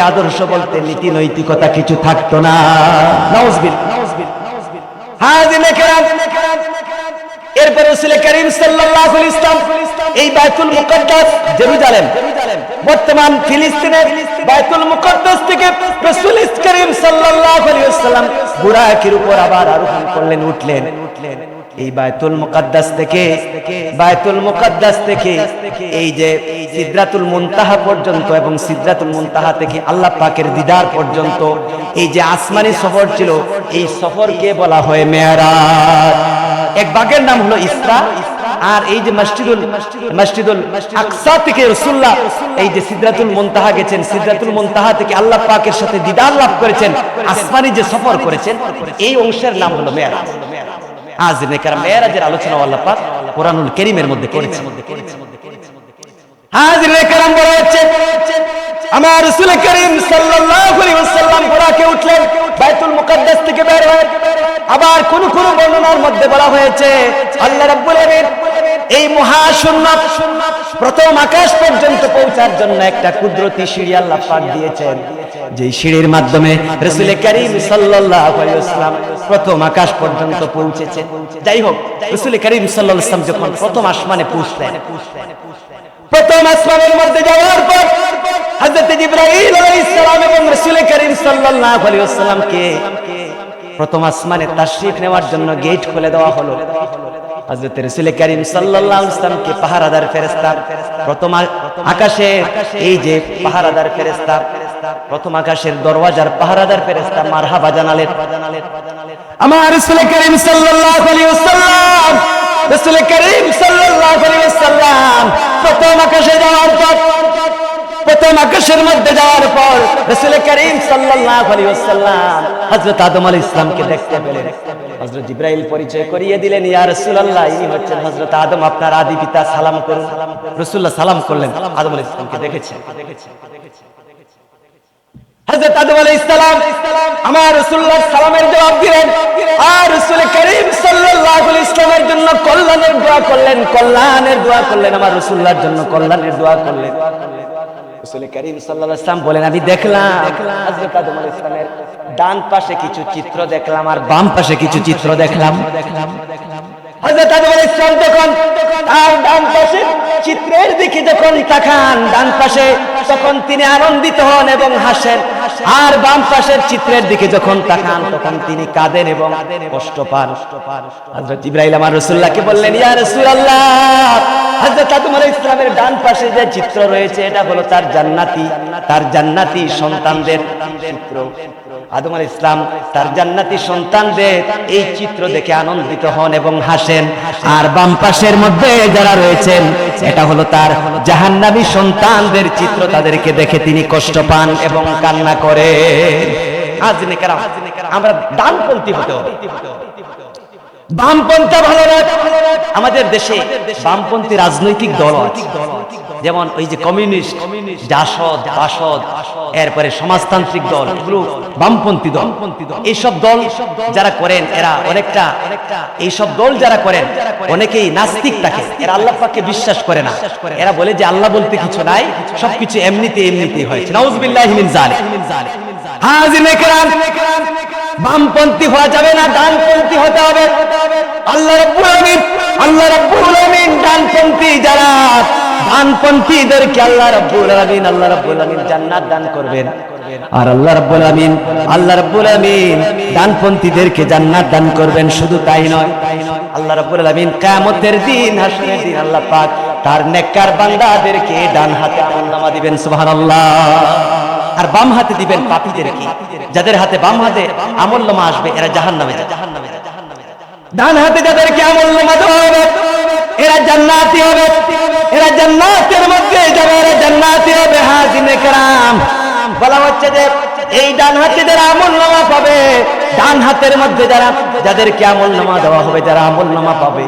আদর্শ বলতে নীতি নৈতিকতা কিছু থাকতো না। নাউজুবিল্লাহ। হাজিরিন কেরাম, এরপর রাসূল করিম সাল্লাল্লাহু আলাইহি ওয়াসাল্লাম এই বাইতুল মুকদ্দাস জেরুজালেম, বর্তমান ফিলিস্তিনের বাইতুল মুকদ্দাস থেকে রাসূল করিম সাল্লাল্লাহু আলাইহি ওয়াসাল্লাম বুরাকের উপর আবার আরোহণ করলেন, উঠলেন। এই বাইতুল মুকদ্দাস থেকে এই যে সিদরাতুল মুনতাহা পর্যন্ত এবং সিদরাতুল মুনতাহা থেকে আল্লাহ পাকের দিদার পর্যন্ত এই যে আসমানি সফর ছিল, এই সফরকে বলা হয় মেরাজ। এক ভাগের নাম হলো ইসরা, আর এই যে মসজিদুল আকসা থেকে রাসূলুল্লাহ এই যে সিদরাতুল মুনতাহা গেছেন, সিদরাতুল মুনতাহা থেকে আল্লাহ পাকের সাথে দিদার লাভ করেছেন, আসমানি যে সফর করেছেন, এই অংশের নাম হলো মেরাজ। হাজিরিন কেরাম, মেরাজের আলোচনা আল্লাহ পাক কোরআনুল কারীমের মধ্যে করেছেন। হাজিরিন কেরাম, বলা হচ্ছে আমার রাসূল করিম সাল্লাল্লাহু আলাইহি ওয়াসাল্লাম বুরাকে উঠলেন, বাইতুল মুকদ্দাস থেকে বের হয়ে। আবার কোন বর্ণনার মধ্যে বলা হয়েছে আল্লাহ রাব্বুল আলামিন এই মহাশূন্য প্রথম আকাশ পর্যন্ত পৌঁছার জন্য একটা কুদরতি সিঁড়ি আল্লাহ পাক দিয়েছেন, যে সিঁড়ির মাধ্যমে রাসূল করিম সাল্লাল্লাহু আলাইহি ওয়াসাল্লাম প্রথম আকাশ পর্যন্ত পৌঁছেছেন। যাই হোক, রাসূল করিম সাল্লাল্লাহু আলাইহি ওয়াসাল্লাম যখন প্রথম আসমানে পৌঁছলেন, প্রথম আসমানের মধ্যে যাওয়ার পর হযরত জিবরাইল আলাইহিস সালাম এবং রাসূল করিম সাল্লাল্লাহু আলাইহি ওয়াসাল্লামকে প্রথম আসমানে তাশরীফ নেওয়ার জন্য গেট খুলে দেওয়া হলো। হযরত রাসূল করিম সাল্লাল্লাহু আলাইহি ওয়াসাল্লামকে পাহারাদার ফেরেশতা প্রথম আকাশে, এই যে পাহারাদার ফেরেশতা, প্রথম আকাশের দরওয়াজার পাহারাদার ফেরেশতা মারহাবা জানালেন। আমার রাসূল করিম সাল্লাল্লাহু আলাইহি ওয়াসাল্লাম, রাসূল করিম সাল্লাল্লাহু আলাইহি ওয়াসাল্লাম প্রথম আকাশে যাওয়ার পর, প্রথম আকাশের মধ্যে যাওয়ার পর রাসূল করিম সাল্লাল্লাহু আলাইহি ওয়াসাল্লাম হযরত আদম আলাইহিস সালামকে দেখতে পেলেন। হযরত জিবরাইল পরিচয় করিয়ে দিলেন, ইয়া রাসূলুল্লাহ, ইনি হচ্ছেন হযরত আদম, আপনার আদি পিতা, সালাম করুন। রাসূলুল্লাহ সালাম করলেন, আদম আলাইহিস সালামকে দেখেছেন। হযরত আদম আলাইহিস সালাম আমার রাসূলুল্লাহ সালামের জবাব দিলেন, আর রাসূল করিম সাল্লাল্লাহু আলাইহি ওয়াসাল্লামের জন্য কল্যাণের দোয়া করলেন, আমার রাসূলুল্লাহর জন্য কল্যাণের দোয়া করলেন। রাসূল করিম সাল্লাল্লাহু আলাইহি ওয়াসাল্লাম বলেন, আমি দেখলাম হযরত আদম আলাইহিস সালামের ডান পাশে কিছু চিত্র দেখলাম আর বাম পাশে কিছু চিত্র দেখলাম। হযরত আদম আলাইহিস সালাম তখন তার ডান পাশ পাশে চিত্রের দিকে যখন তাকান ডান পাশে, তখন তিনি আনন্দিত হন এবং হাসেন। আর বাম পাশের চিত্রের দিকে যখন তাকান তখন তিনি কাঁদেন এবং কষ্ট পান। হযরত জিবরাইল আমার রাসূলুল্লাহকে বললেন, ইয়া রাসূলুল্লাহ, হযরত আদম আলাইহিস সালামের ডান পাশে যে চিত্র রয়েছে এটা হলো তার জান্নাতি সন্তানদের চিত্র। আদম আলাইহিস সালাম তার জান্নাতি সন্তানদের এই চিত্র দেখে আনন্দিত হন এবং হাসেন। আর বাম পাশের মধ্যে যারা রয়েছেন এটা হলো তার জাহান্নামী সন্তানদের চিত্র, তাদেরকে দেখে তিনি কষ্ট পান এবং কান্না করে। হাজিরিনে কেরাম, আমরা ডানপন্থী হতে হবে, বামপন্থা ভালো না। আমাদের দেশে বামপন্থী রাজনৈতিক দল আছে, যেমন ওই যে কমিউনিস্ট, জাসদ, বাসদ, এরপরে সমাজতান্ত্রিক দল, এগুলো বামপন্থী দল। এইসব দল যারা করেন এরা অনেকটা, এইসব দল যারা করেন অনেকেই নাস্তিক থাকে, এরা আল্লাহ পাককে বিশ্বাস করে না। এরা বলে যে আল্লাহ বলতে কিছু নাই, সবকিছু এমনিতেই হয়েছে। নাউযুবিল্লাহি মিন যালিক। হাজিরিনে কেরাম, বামপন্থী হওয়া যাবে না, ডানপন্থী হতে হবে। আল্লাহ রাব্বুল আলামিন ডানপন্থী যারা, ডানপন্থীদেরকে আল্লাহ রাব্বুল আলামিন জান্নাত দান করবেন। আর আল্লাহ রাব্বুল আলামিন ডানপন্থীদেরকে জান্নাত দান করবেন। শুধু তাই নয়, আল্লাহ রাব্বুল আলামিন কিয়ামতের দিন, হাসরের দিন আল্লাহ পাক তার নেককার বান্দাদেরকে ডান হাতে আমলনামা দিবেন। সুবহানাল্লাহ। আর বাম হাতে দিবেন পাপীদেরকে, যাদের হাতে বাম হাতে আমলনামা আসবে এরা জাহান্নামে যাবে। ডান হাতে যাদেরকে আমলনামা দেওয়া হবে এরা জান্নাতি হবে, এরা জান্নাতের মধ্যে যাবে, এরা জান্নাতি হবে। হাজিরিনে কেরাম, বলা হচ্ছে যে এই ডান হাতে যারা আমলনামা পাবে, ডান হাতের মধ্যে যাদেরকে আমলনামা দেওয়া হবে, যারা আমলনামা পাবে,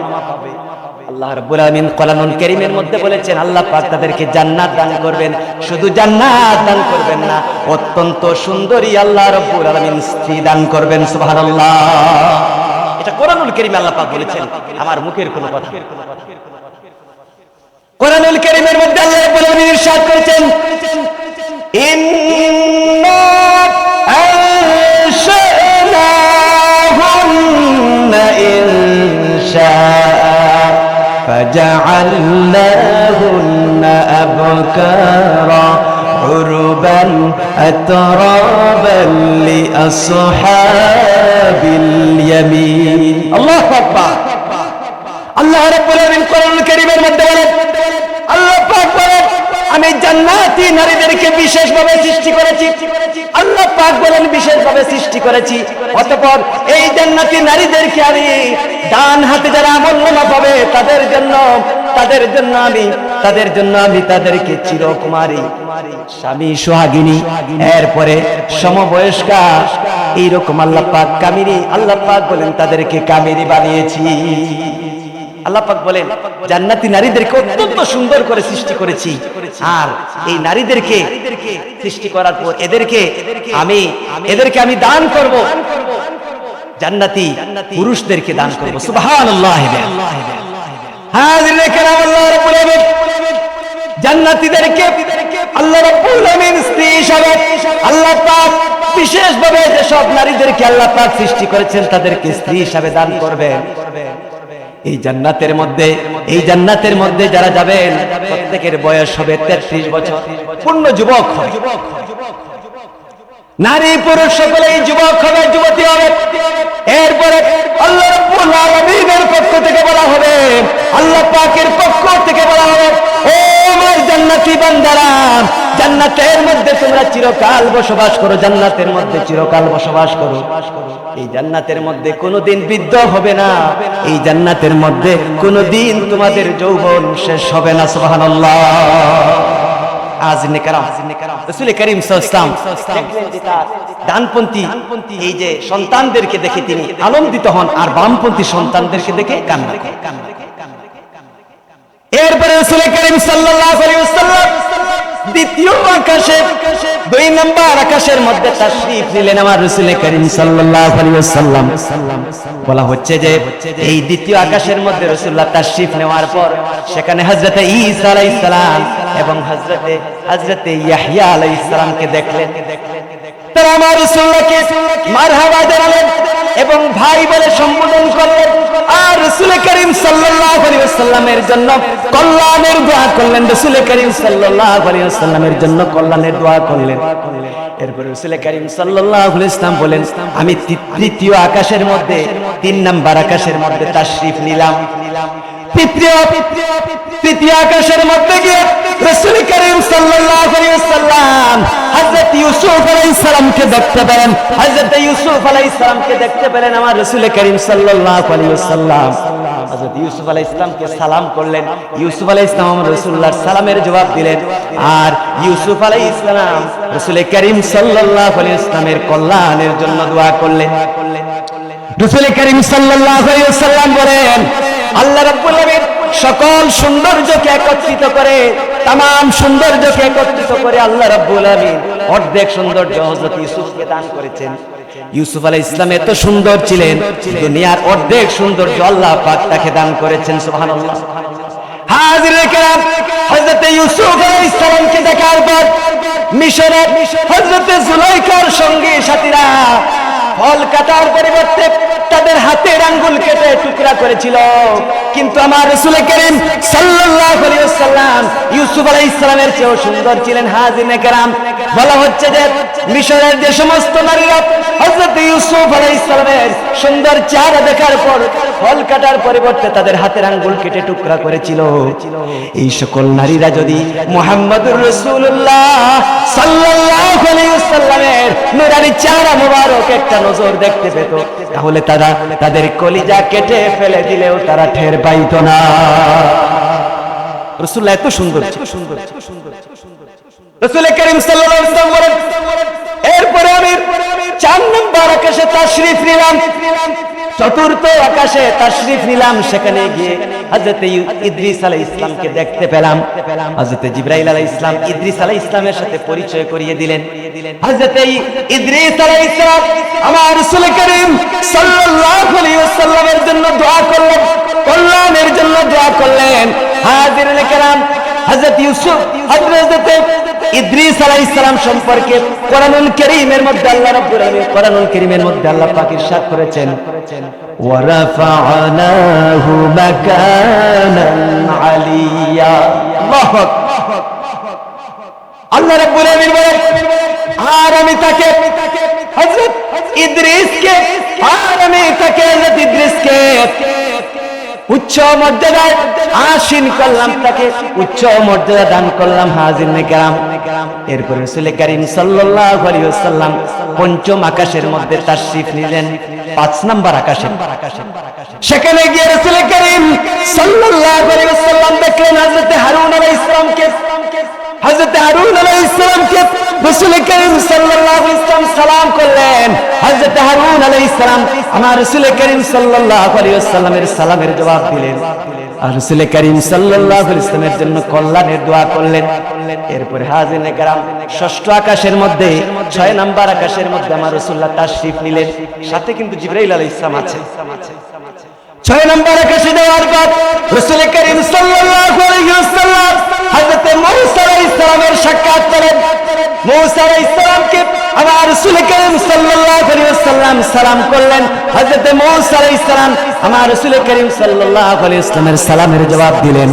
আল্লাহ রাব্বুল আলামিন কোরআনুল কারীমের মধ্যে বলেছেন আল্লাহ পাক তাদেরকে জান্নাত দান করবেন। শুধু জান্নাত দান করবেন না, অত্যন্ত সুন্দরী আল্লাহ রাব্বুল আলামিন স্ত্রী দান করবেন। সুবহানাল্লাহ। এটা কোরআনুল কারীমে আল্লাহ পাক বলেছেন, আমার মুখের কোনো কথা। কোরআনুল কারীমের মধ্যে আল্লাহ রাব্বুল আলামিন ইরশাদ করেছেন, ইন্না আনশানাহুন্না ইনশাআ فجعلناهن أبكارا عربا أترابا لأصحاب اليمين। الله أكبر। আল্লাহ রাব্বুল আলামিন কোরআনুল কারীমের মধ্যে বলেন, আল্লাহ পাক বলেন আমি জান্নাতি নারীদেরকে বিশেষভাবে সৃষ্টি করেছি। আল্লাহ পাক বলেন বিশেষভাবে সৃষ্টি করেছি। অতঃপর এই জান্নাতি নারীদেরকে আমি ডান হাতে যারা আমলনামা পাবে তাদের জন্য আমি তাদেরকে চিরকুমারী, স্বামী সোহাগিনী, এরপরে সমবয়স্কা, এইরকম আল্লাহ পাক কামিনী, আল্লাহ পাক বলেন তাদেরকে কামিনী বানিয়েছি। আল্লাহ পাক বলেন জান্নাতি নারীদেরকে অত্যন্ত সুন্দর করে সৃষ্টি করেছি। আর এই নারীদেরকে সৃষ্টি করার পর এদেরকে আমি দান করব, জান্নাতি পুরুষদেরকে দান করব। সুবহানাল্লাহ। হাজিরিনে কেরাম, আল্লাহ রাব্বুল আলামিন জান্নাতীদেরকে আল্লাহ রাব্বুল আলামিন স্ত্রী হিসাবে আল্লাহ পাক বিশেষভাবে যেসব নারীদেরকে আল্লাহ পাক সৃষ্টি করেছেন তাদেরকে স্ত্রী হিসাবে দান করবেন। এই জান্নাতের মধ্যে যারা যাবেন প্রত্যেকের বয়স হবে 33 বছর, পূর্ণ যুবক হবে। নারী পুরুষ সকলেই যুবক হবে, যুবতী হবে। এরপরে আল্লাহ রাব্বুল আলামিনের পক্ষ থেকে বলা হবে, আল্লাহ পাকের পক্ষ থেকে বলা হবে, ও আমার জান্নাতি বান্দারা, জান্নাতের মধ্যে তোমরা চিরকাল বসবাস করো, জান্নাতের মধ্যে চিরকাল বসবাস করো। এই জান্নাতের মধ্যে কোনোদিন বৃদ্ধ হবে না, এই জান্নাতের মধ্যে কোনোদিন তোমাদের যৌবন শেষ হবে না। সুবহানাল্লাহ। হাজিরিনে কেরাম, রাসূল করিম সাল্লাল্লাহু আলাইহি ওয়াসাল্লাম ডানপন্থী এই যে সন্তানদেরকে দেখে তিনি আনন্দিত হন, আর বামপন্থী সন্তানদেরকে দেখে কান্না করেন। এরপরে রাসূল করিম সাল্লাল্লাহু আলাইহি ওয়াসাল্লাম দ্বিতীয় আকাশে, 2 নম্বর আকাশের মধ্যে তাশরীফ নিলেন আমার রাসূল করিম সাল্লাল্লাহু আলাইহি ওয়াসাল্লাম। বলা হচ্ছে যে এই দ্বিতীয় আকাশের মধ্যে রাসূলুল্লাহ তাশরীফ নেওয়ার পর সেখানে হযরত ঈসা আলাইহিস সালাম এবং হযরত ইয়াহইয়া আলাইহিস সালামকে দেখলেন। তারা আমার রাসূলুল্লাহকে মারহাবা জানালেন, এবং ভাই বলে সম্বোধন করলেন আর রাসূল করিম সাল্লাল্লাহু আলাইহি ওয়াসাল্লামের জন্য কল্যাণের দোয়া করলেন। রাসূল করিম সাল্লাল্লাহু আলাইহি ওয়াসাল্লামের জন্য কল্যাণের দোয়া করলেন। এরপর রাসূল করিম সাল্লাল্লাহু আলাইহি ওয়াসাল্লাম বলেন, আমি তৃতীয় আকাশের মধ্যে 3 নাম্বার আকাশের মধ্যে তাশরীফ নিলাম। তৃতীয় আকাশের মধ্যে গিয়ে রাসূল করিম সাল্লাল্লাহু আলাইহি ওয়াসাল্লাম হযরত ইউসুফ আলাইহিস সালামকে দেখতে পেলেন। হযরত ইউসুফ আলাইহিস সালামকে দেখতে পেলেন আমার রাসূল করিম সাল্লাল্লাহু আলাইহি ওয়াসাল্লাম হযরত ইউসুফ আলাইহিস সালামকে সালাম করলেন। ইউসুফ আলাইহিস সালাম রাসূলুল্লাহর সালামের জবাব দিলেন আর ইউসুফ আলাইহিস সালাম রাসূল করিম সাল্লাল্লাহু আলাইহি ওয়াসাল্লামের কল্যাণের জন্য দোয়া করলেন। রাসূল করিম সাল্লাল্লাহু আলাইহি ওয়াসাল্লাম বলেন, আল্লাহ রাব্বুল আলামিন সকল সৌন্দর্যকে একত্রিত করে, तमाम সৌন্দর্যকে একত্রিত করে আল্লাহ রাব্বুল আলামিন অর্ধেক সৌন্দর্য হযরত ইউসুফকে দান করেছেন। ইউসুফ আলাইহিস সালাম এত সুন্দর ছিলেন, দুনিয়ার অর্ধেক সৌন্দর্য আল্লাহ পাক তাকে দান করেছেন। সুবহানাল্লাহ। হাজিরে কেরাম, হযরত ইউসুফ আলাইহিস সালামকে দেখার পর মিশরের হযরত জুলাইখার সঙ্গী সাথীরা ফল কাটার পরিবর্তে তাদের হাতের আঙ্গুল কেটে টুকরা করেছিল, কিন্তু আমার রাসূল করিম সাল্লাল্লাহু আলাইহি ওয়াসাল্লাম ইউসুফ আলাইহিস সালামের চেয়েও সুন্দর ছিলেন। হাজিরে কেরাম, বলা হচ্ছে যে মিশরের যে সমস্ত নারীরা হযরত ইউসুফ আলাইহিস সালামের সুন্দর চেহারা দেখার পর ফল কাটার পরিবর্তে তাদের হাতের আঙ্গুল কেটে টুকরা করেছিল, এই সকল নারীরা যদি মুহাম্মদুর রাসূলুল্লাহ সাল্লাল্লাহু আলাইহি ওয়াসাল্লামের নূরানী চেহারা মোবারক একটা নজর দেখতে পেত, তাহলে তারা তাদের কলিজা কেটে ফেলে দিলেও তারা টের পাইতো না। রাসূলুল্লাহ এত সুন্দর, রাসূল করিম সাল্লাল্লাহু আলাইহি ওয়াসাল্লাম বলেন, এরপরে আমি 4 নম্বর আকাশে তাশরীফ নিলাম, চতুর্থ আকাশে তাশরীফ নিলাম। সেখানে গিয়ে হযরত ইদ্রিস আলাইহিস সালামকে দেখতে পেলাম। হযরত জিবরাইল আলাইহিস সালাম ইদ্রিস আলাইহিস সালামের সাথে পরিচয় করিয়ে দিলেন। হযরত ইদ্রিস আলাইহিস সালাম আমার রাসূল করিম সাল্লাল্লাহু আলাইহি ওয়াসাল্লামের জন্য দোয়া করলেন, কল্যাণের জন্য দোয়া করলেন। হাজিরিন কেরাম, হযরত ইউসুফ হযরত ইদ্রিস আলাইহিস সালাম সম্পর্কে কোরআনুল কারীমের মধ্যে আল্লাহ রাব্বুল আলামিন কোরআনুল কারীমের মধ্যে আল্লাহ পাক ইরশাদ করেছেন, ওয়া রাফা'নাহু মাকানান আলিয়া। আল্লাহু আকবার। আল্লাহ রাব্বুল আলামিন বলেন, আর আমি তাকে হযরত ইদ্রিসকে উচ্চ মর্যাদায় আসীন করলাম, তাকে উচ্চ মর্যাদা দান করলাম। হাজিরিন কেরাম, এরপর রাসূল করিম সাল্লাল্লাহু আলাইহি ওয়াসাল্লাম পঞ্চম আকাশের মধ্যে তাশরীফ নিলেন, 5 নম্বর আকাশে। সেখানে গিয়ে রাসূল করিম সাল্লাল্লাহু আলাইহি ওয়াসাল্লাম দেখলেন হযরত হারুন আলাইহিস সালামকে। হযরত হারুন আলাইহিস সালামকে রাসূল করিম সাল্লাল্লাহু আলাইহি ওয়াসাল্লাম সালাম করলেন। হযরত হারুন আলাইহিস সালাম আমার রাসূল করিম সাল্লাল্লাহু আলাইহি ওয়াসাল্লামের সালামের জবাব দিলেন আর রাসূল করিম সাল্লাল্লাহু আলাইহি ওয়াসাল্লামের জন্য কল্যাণের দোয়া করলেন। এরপরে হাজিরিন কেরাম, ষষ্ঠ আকাশের মধ্যে 6 নম্বর আকাশের মধ্যে আমার রাসূলুল্লাহ তাশরীফ নিলেন, সাথে কিন্তু জিবরাইল আলাইহিস সালাম আছে। 6 নম্বর আকাশে যাওয়ার পর রাসূল করিম সাল্লাল্লাহু আলাইহি ওয়াসাল্লাম হযরত মূসা আলাইহিস সালামের সাক্ষাৎ করেন। মূসা আলাইহিস সালামকে আমার রাসূল করিম সাল্লাল্লাহু আলাইহি ওয়াসাল্লাম সালাম করলেন। হযরত মূসা আলাইহিস সালাম আমার রাসূল করিম সাল্লাল্লাহু আলাইহি ওয়াসাল্লামের সালামের জবাব দিলেন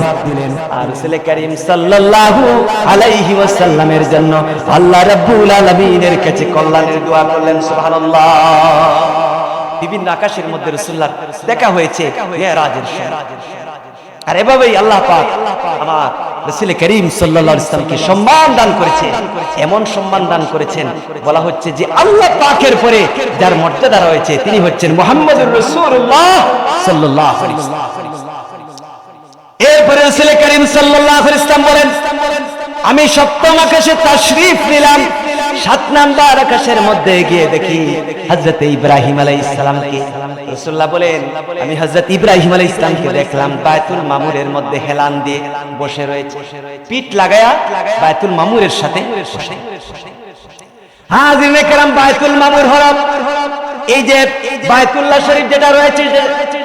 আর রাসূল করিম সাল্লাল্লাহু আলাইহি ওয়াসাল্লামের জন্য আল্লাহ রাব্বুল আলামিনের কাছে কল্যাণের দোয়া করলেন। সুবহানাল্লাহ। বিভিন্ন আকাশের মধ্যে রাসূলুল্লাহ দেখা হয়েছে মিরাজের সময়। আর এভাবেই আল্লাহ পাক আমার রাসূল করিম সাল্লাল্লাহু আলাইহি ওয়াসাল্লামকে সম্মান দান করেছেন, এমন সম্মান দান করেছেন বলা হচ্ছে যে আল্লাহ পাকের পরে যার মর্যাদা রয়েছে তিনি হচ্ছেন মুহাম্মদুর রাসূলুল্লাহ সাল্লাল্লাহু আলাইহি ওয়াসাল্লাম। এরপরে রাসূল করিম সাল্লাল্লাহু আলাইহি ওয়াসাল্লাম বলেন, আমি সপ্তম আকাশে তাশরীফ নিলাম, 7 নম্বর আকাশের মধ্যে গিয়ে দেখি হযরত ইব্রাহিম আলাইহিস সালামকে। রাসূলুল্লাহ বলেন, আমি হযরত ইব্রাহিম আলাইহিস সালামকে দেখলাম বায়তুল মামুরের মধ্যে হেলান দিয়ে বসে রয়েছে, পিঠ লাগায়া বায়তুল মামুরের সাথে। হাজিরিন কেরাম, বায়তুল মামুর হলো এই যে বায়তুল্লাহ শরীফ যেটা রয়েছে,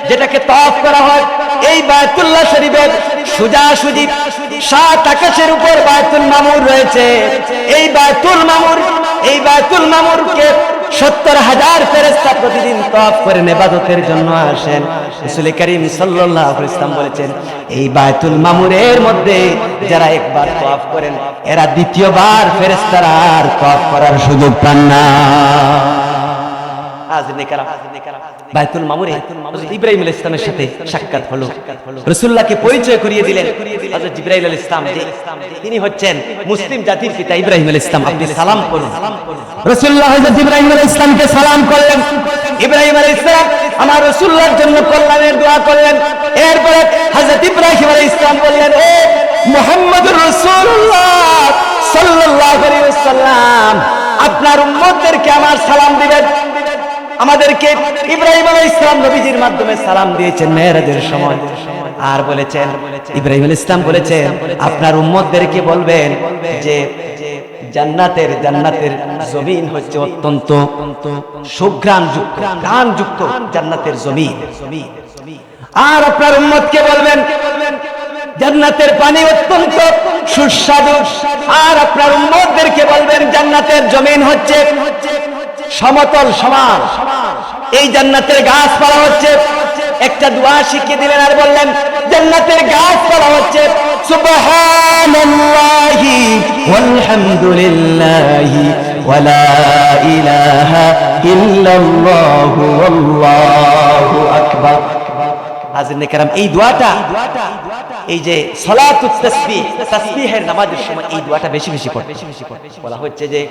যেটাকে তাওয়াফ করা হয়, এই বায়তুল্লাহ শরীফের সোজাসুজি 7 আকাশের উপর বায়তুল মামুর রয়েছে। এই বায়তুল মামুরকে 70,000 ফেরেশতা প্রতিদিন তওয়াফ করেন, ইবাদতের জন্য আসেন। রাসূল করিম সাল্লাল্লাহু আলাইহি ওয়াসাল্লাম বলেছেন, এই বায়তুল মামুরের মধ্যে যারা একবার তওয়াফ করেন, এরা দ্বিতীয়বার ফেরেশতারা আর তওয়াফ করার সুযোগ পান না। বায়তুল মামুরে হযরত ইব্রাহিম আলাইহিস সালামের সাথে সাক্ষাৎ হলো। রাসূলুল্লাহকে পরিচয় করিয়ে দিলেন হযরত জিবরাইল আলাইহিস সালাম, যে তিনি হচ্ছেন মুসলিম জাতির পিতা ইব্রাহিম আলাইহিস সালাম, আপনি সালাম করুন। রাসূলুল্লাহ হযরত ইব্রাহিম আলাইহিস সালামকে সালাম করলেন। ইব্রাহিম আলাইহিস সালাম আমার রাসূলুল্লাহর জন্য কল্যাণের দোয়া করলেন। এরপর হযরত ইব্রাহিম আলাইহিস সালাম বললেন, ও মুহাম্মদুর রাসূলুল্লাহ সাল্লাল্লাহু আলাইহি ওয়াসাল্লাম, আপনার উম্মতদেরকে আমার সালাম দিবেন। আমাদেরকে ইব্রাহিম আলাইহিস সালাম নবীজির মাধ্যমে সালাম দিয়েছেন মেরাজের সময়। আর বলেছেন, ইব্রাহিম আলাইহিস সালাম বলেছেন, আপনার উম্মতদেরকে বলবেন যে জান্নাতের জমিন হচ্ছে অত্যন্ত সুঘ্রাণযুক্ত, ঘ্রাণযুক্ত জান্নাতের জমিন। আর আপনার উম্মতকে বলবেন জান্নাতের পানি অত্যন্ত সুস্বাদু। আর আপনার উম্মতদেরকে বলবেন জান্নাতের জমিন হচ্ছে সমতল সমান। এই জান্নাতের গাছপালা হচ্ছে, একটা দোয়া শিখিয়ে দিলেন আর বললেন জান্নাতের গাছপালা হচ্ছে সুবহানাল্লাহি ওয়ালহামদুলিল্লাহি ওয়ালা ইলাহা ইল্লাল্লাহু আল্লাহু আকবার। হাজিরিনে কেরাম, এই দোয়াটা, এই যে সালাতুত তাসবিহ, তাসবিহের নামাজের সময় এই দোয়াটা বেশি বেশি পড়তে বলা হচ্ছে যে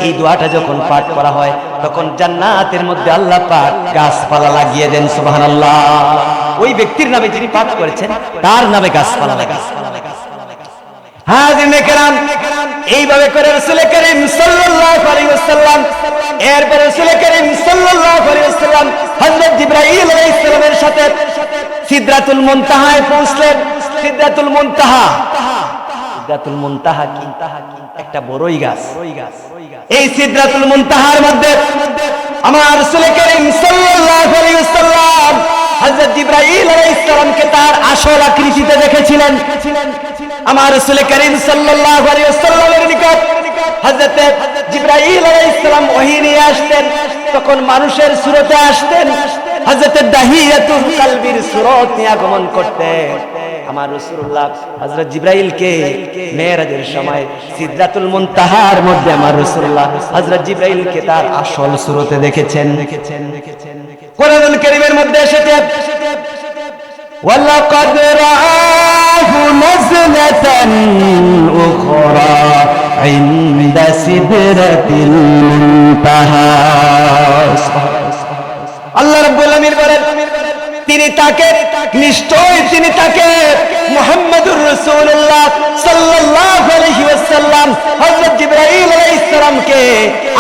এই দোয়াটা যখন পাঠ করা হয় তখন জান্নাতের মধ্যে আল্লাহ পাক গাছপালা লাগিয়ে দেন। সুবহানাল্লাহ। ওই ব্যক্তির নামে যিনি পাঠ করেছেন তার নামে গাছপালা লাগে। হাজিরিনে কেরাম, এইভাবে করে রাসূল করিম সাল্লাল্লাহু আলাইহি ওয়াসাল্লাম, এরপর রাসূল করিম সাল্লাল্লাহু আলাইহি ওয়াসাল্লাম হযরত জিবরাইল আলাইহিস সালামের সাথে সিদরাতুল মুনতাহায় পৌঁছলেন। সিদরাতুল মুনতাহা কি? একটা বড়ই গাছ। এই সিদরাতুল মুনতাহার মধ্যে আমার রাসূল করিম সাল্লাল্লাহু আলাইহি ওয়াসাল্লাম হযরত জিবরাইল আলাইহিস সালামকে তার আসল আকৃতিতে দেখেছিলেন। আমার রাসূল করিম সাল্লাল্লাহু আলাইহি ওয়াসাল্লামের নিকট হযরত জিবরাইল আলাইহিস সালাম ওহী নিয়ে আসতেন, তখন মানুষের সুরতে আসতেন, হযরত দাহিয়াতুল কলবির সুরত নিয়ে আগমন করতেন। আমার রাসূলুল্লাহ হযরত জিবরাইলকে মেরাজের সময় সিদরাতুল মুনতাহার মধ্যে আমার রাসূলুল্লাহ হযরত জিবরাইলকে তার আসল সুরতে দেখেছেন। কোরআনুল কারীমের মধ্যে এসেছে ওয়ালাকাদ রাআহু নাযলাতান উখরা ইনদা সিদরাতিল মুনতাহা। আল্লাহ রাব্বুল আমিন বলেন, তিনি তাকে, নিশ্চয় তিনি তাকে মুহাম্মদুর রাসূলুল্লাহ সাল্লাল্লাহু আলাইহি ওয়াসাল্লাম হযরত জিবরাইল আলাইহিস সালামকে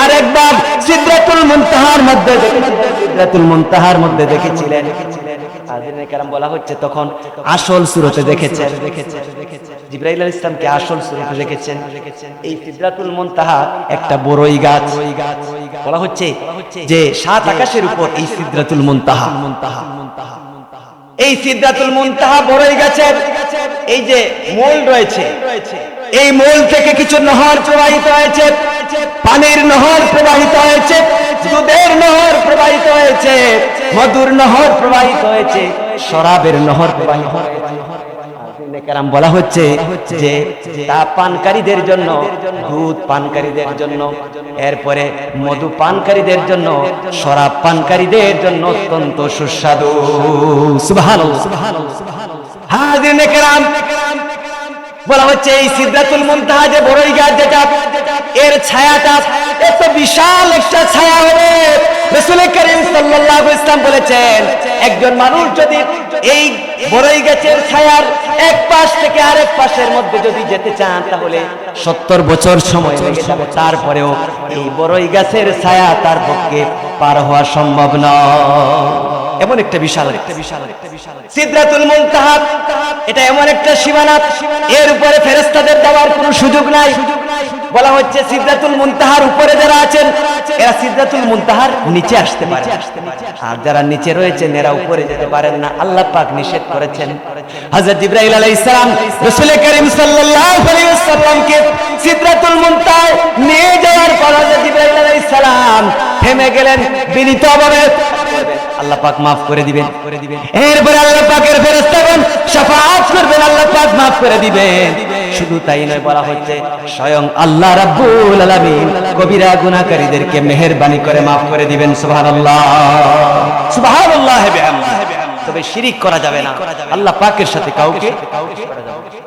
আরেকবার সিদরাতুল মুনতাহার মধ্যে দেখেছিলেন। হাজিরিনে কেরাম, বলা হচ্ছে তখন আসল সুরতে দেখেছেন। জিবরাইল আলাইহিস সালামকে আসল সুরতে দেখেছেন। এই সিদরাতুল মুনতাহা একটা বড়ই গাছ। বলা হচ্ছে যে 7 আকাশের উপর এই সিদরাতুল মুনতাহা। এই সিদরাতুল মুনতাহা বড়ই গাছের এই যে মূল রয়েছে, এই মূল থেকে কিছু নহর প্রবাহিত হয়েছে, পানির নহর প্রবাহিত হয়েছে, দুধের নহর প্রবাহিত হয়েছে, মধুর নহর প্রবাহিত হয়েছে, শরাবের নহর প্রবাহিত হয়েছে। বলা হচ্ছে যে তা পানকারীদের জন্য, দুধ পানকারীদের জন্য, এরপরে মধু পানকারীদের জন্য, শরাব পানকারীদের জন্য অত্যন্ত সুস্বাদু। সুবহানাল্লাহ। হাজিরিনে কেরাম, বলা হচ্ছে এই সিদরাতুল মুনতাহা যে বড়ই গাছ যেটা, এর ছায়াটা এত বিশাল একটা ছায়া হবে। রাসূল করিম সাল্লাল্লাহু আলাইহি ওয়াসাল্লাম বলেছেন, একজন মানুষ যদি এই বড়ই গাছের ছায়ার এক পাশ থেকে আরেক পাশের মধ্যে যদি যেতে চান তাহলে 70 বছর সময় লেগে যাবে। তারপরেও এই বড়ই গাছের ছায়া তার পক্ষে পার হওয়া সম্ভব নয়। এমন একটা বিশাল সিদরাতুল মুনতাহা, এটা এমন একটা সীমানা, এর উপরে ফেরেশতাদের যাওয়ার কোনো সুযোগ নাই। বলা হচ্ছে সিদরাতুল মুনতাহার উপরে যারা আছেন এরা সিদরাতুল মুনতাহার নিচে আসতে পারে, আর যারা নিচে রয়েছেন এরা উপরে যেতে পারেন না। আল্লাহ পাক নিষেধ করেছেন। হযরত জিবরাইল আলাইহিস সালাম রাসূল করিম সাল্লাল্লাহু আলাইহি ওয়াসাল্লামকে সিদরাতুল মুনতাহায় নিয়ে যাওয়ার পর হযরত জিবরাইল আলাইহিস সালাম থেমে গেলেন, বিনীতভাবে আল্লাহ পাক মাফ করে দিবেন। এরপরে আল্লাহ পাকের ফেরেশতাগণ শাফাআত করবেন, আল্লাহ পাক মাফ করে দিবেন। শুধু তাই নয়, বলা হচ্ছে স্বয়ং আল্লাহ রাব্বুল আলামিন কবিরা গুনাহকারীদেরকে মেহেরবানি করে মাফ করে দিবেন। সুবহানাল্লাহ, সুবহানাল্লাহ বিহামদিহি। তবে শিরিক করা যাবে না, আল্লাহ পাকের সাথে কাউকে করা যাবে না।